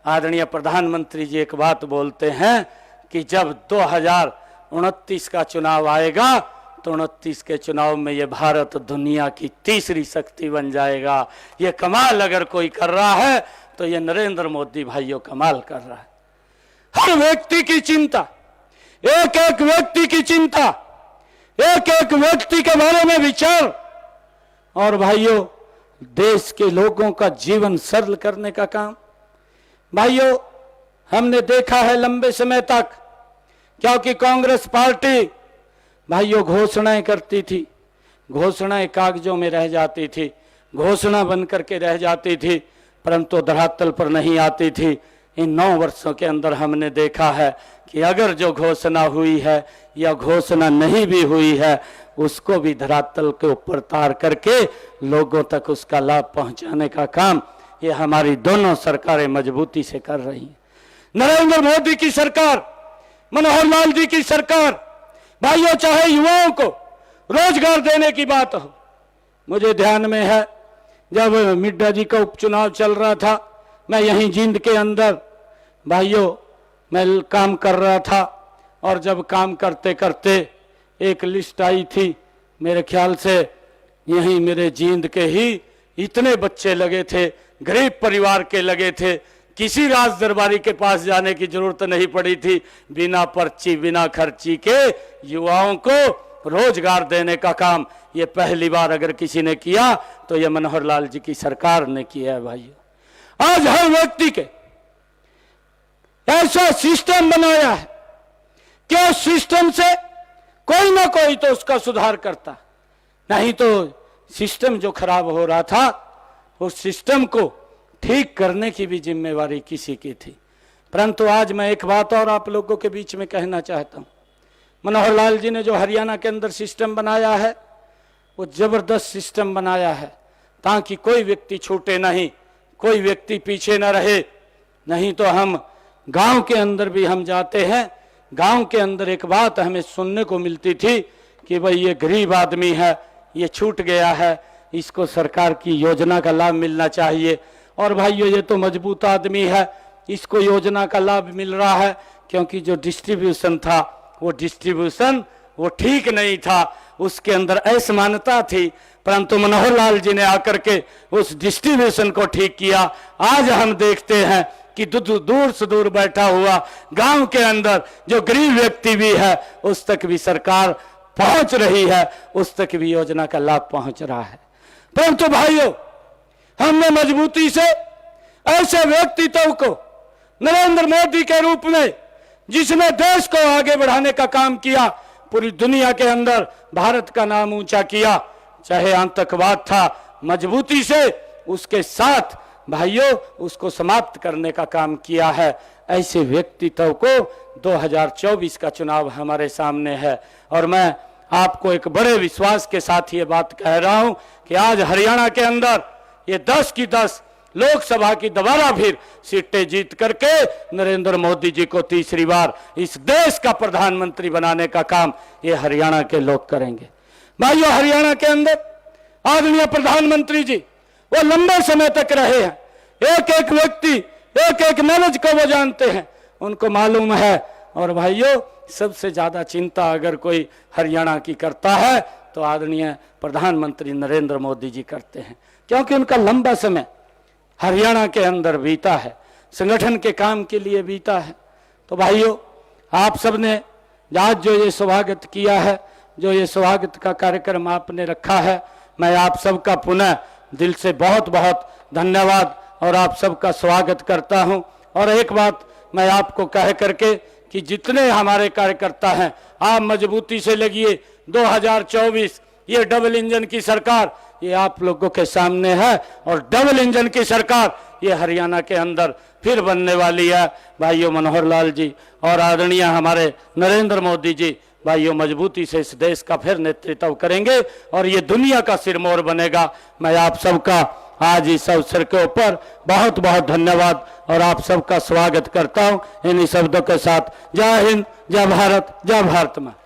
आदरणीय प्रधानमंत्री जी एक बात बोलते हैं कि जब 2029 का चुनाव आएगा तो 29 के चुनाव में ये भारत दुनिया की तीसरी शक्ति बन जाएगा। ये कमाल अगर कोई कर रहा है तो ये नरेंद्र मोदी भाइयों कमाल कर रहा है। हर व्यक्ति की चिंता, एक एक व्यक्ति की चिंता, एक एक व्यक्ति के बारे में विचार और भाइयों देश के लोगों का जीवन सरल करने का काम। भाइयों हमने देखा है लंबे समय तक, क्योंकि कांग्रेस पार्टी भाइयों घोषणाएं करती थी, घोषणाएं कागजों में रह जाती थी, घोषणा बन करके रह जाती थी, परंतु धरातल पर नहीं आती थी। इन 9 वर्षों के अंदर हमने देखा है कि अगर जो घोषणा हुई है या घोषणा नहीं भी हुई है उसको भी धरातल के ऊपर तार करके लोगों तक उसका लाभ पहुंचाने का काम ये हमारी दोनों सरकारें मजबूती से कर रही हैं। नरेंद्र मोदी की सरकार, मनोहर लाल जी की सरकार भाइयों चाहे युवाओं को रोजगार देने की बात हो, मुझे ध्यान में है जब मिड्डा जी का उपचुनाव चल रहा था, मैं यहीं जींद के अंदर भाइयों मैं काम कर रहा था और जब काम करते करते एक लिस्ट आई थी, मेरे ख्याल से यहीं मेरे जींद के ही इतने बच्चे लगे थे, गरीब परिवार के लगे थे, किसी राज दरबारी के पास जाने की जरूरत नहीं पड़ी थी, बिना पर्ची बिना खर्ची के युवाओं को रोजगार देने का काम ये पहली बार अगर किसी ने किया तो ये मनोहर लाल जी की सरकार ने किया है। भाइयों आज हर व्यक्ति के ऐसा सिस्टम बनाया है कि उस सिस्टम से कोई ना कोई तो उसका सुधार करता, नहीं तो सिस्टम जो खराब हो रहा था उस सिस्टम को ठीक करने की भी जिम्मेवारी किसी की थी। परंतु आज मैं एक बात और आप लोगों के बीच में कहना चाहता हूं, मनोहर लाल जी ने जो हरियाणा के अंदर सिस्टम बनाया है वो जबरदस्त सिस्टम बनाया है ताकि कोई व्यक्ति छूटे नहीं, कोई व्यक्ति पीछे न रहे। नहीं तो हम गांव के अंदर भी हम जाते हैं, गांव के अंदर एक बात हमें सुनने को मिलती थी कि भाई ये गरीब आदमी है, ये छूट गया है, इसको सरकार की योजना का लाभ मिलना चाहिए। और भाइयों ये तो मजबूत आदमी है, इसको योजना का लाभ मिल रहा है, क्योंकि जो डिस्ट्रीब्यूशन था वो डिस्ट्रीब्यूशन वो ठीक नहीं था, उसके अंदर असमानता थी। परंतु मनोहर लाल जी ने आकर के उस डिस्ट्रीब्यूशन को ठीक किया। आज हम देखते हैं कि दूर से दूर बैठा हुआ गांव के अंदर जो गरीब व्यक्ति भी है उस तक भी सरकार पहुंच रही है, उस तक भी योजना का लाभ पहुंच रहा है। परंतु भाइयों हमने मजबूती से ऐसे व्यक्तित्व को नरेंद्र मोदी के रूप में जिसने देश को आगे बढ़ाने का काम किया, पूरी दुनिया के अंदर भारत का नाम ऊंचा किया, चाहे आतंकवाद था, मजबूती से उसके साथ भाइयों उसको समाप्त करने का काम किया है। ऐसे व्यक्तित्व को 2024 का चुनाव हमारे सामने है और मैं आपको एक बड़े विश्वास के साथ ये बात कह रहा हूं कि आज हरियाणा के अंदर ये 10 की 10 लोकसभा की दोबारा फिर सीटें जीत करके नरेंद्र मोदी जी को तीसरी बार इस देश का प्रधानमंत्री बनाने का काम ये हरियाणा के लोग करेंगे। भाइयों हरियाणा के अंदर आदरणीय प्रधानमंत्री जी वो लंबे समय तक रहे हैं, एक एक व्यक्ति एक एक नॉलेज को वो जानते हैं, उनको मालूम है। और भाइयों सबसे ज्यादा चिंता अगर कोई हरियाणा की करता है तो आदरणीय प्रधानमंत्री नरेंद्र मोदी जी करते हैं, क्योंकि उनका लंबा समय हरियाणा के अंदर बीता है, संगठन के काम के लिए बीता है। तो भाइयों आप सबने आज जो ये स्वागत किया है, जो ये स्वागत का कार्यक्रम आपने रखा है, मैं आप सबका पुनः दिल से बहुत बहुत धन्यवाद और आप सबका स्वागत करता हूं। और एक बात मैं आपको कह करके कि जितने हमारे कार्यकर्ता हैं, आप मजबूती से लगिए। 2024 ये डबल इंजन की सरकार ये आप लोगों के सामने है और डबल इंजन की सरकार ये हरियाणा के अंदर फिर बनने वाली है। भाइयों मनोहर लाल जी और आदरणीय हमारे नरेंद्र मोदी जी भाइयों मजबूती से इस देश का फिर नेतृत्व करेंगे और ये दुनिया का सिरमौर बनेगा। मैं आप सबका आज इस अवसर के ऊपर बहुत बहुत धन्यवाद और आप सबका स्वागत करता हूं। इन्हीं शब्दों के साथ जय हिंद, जय भारत, जय भारत मां।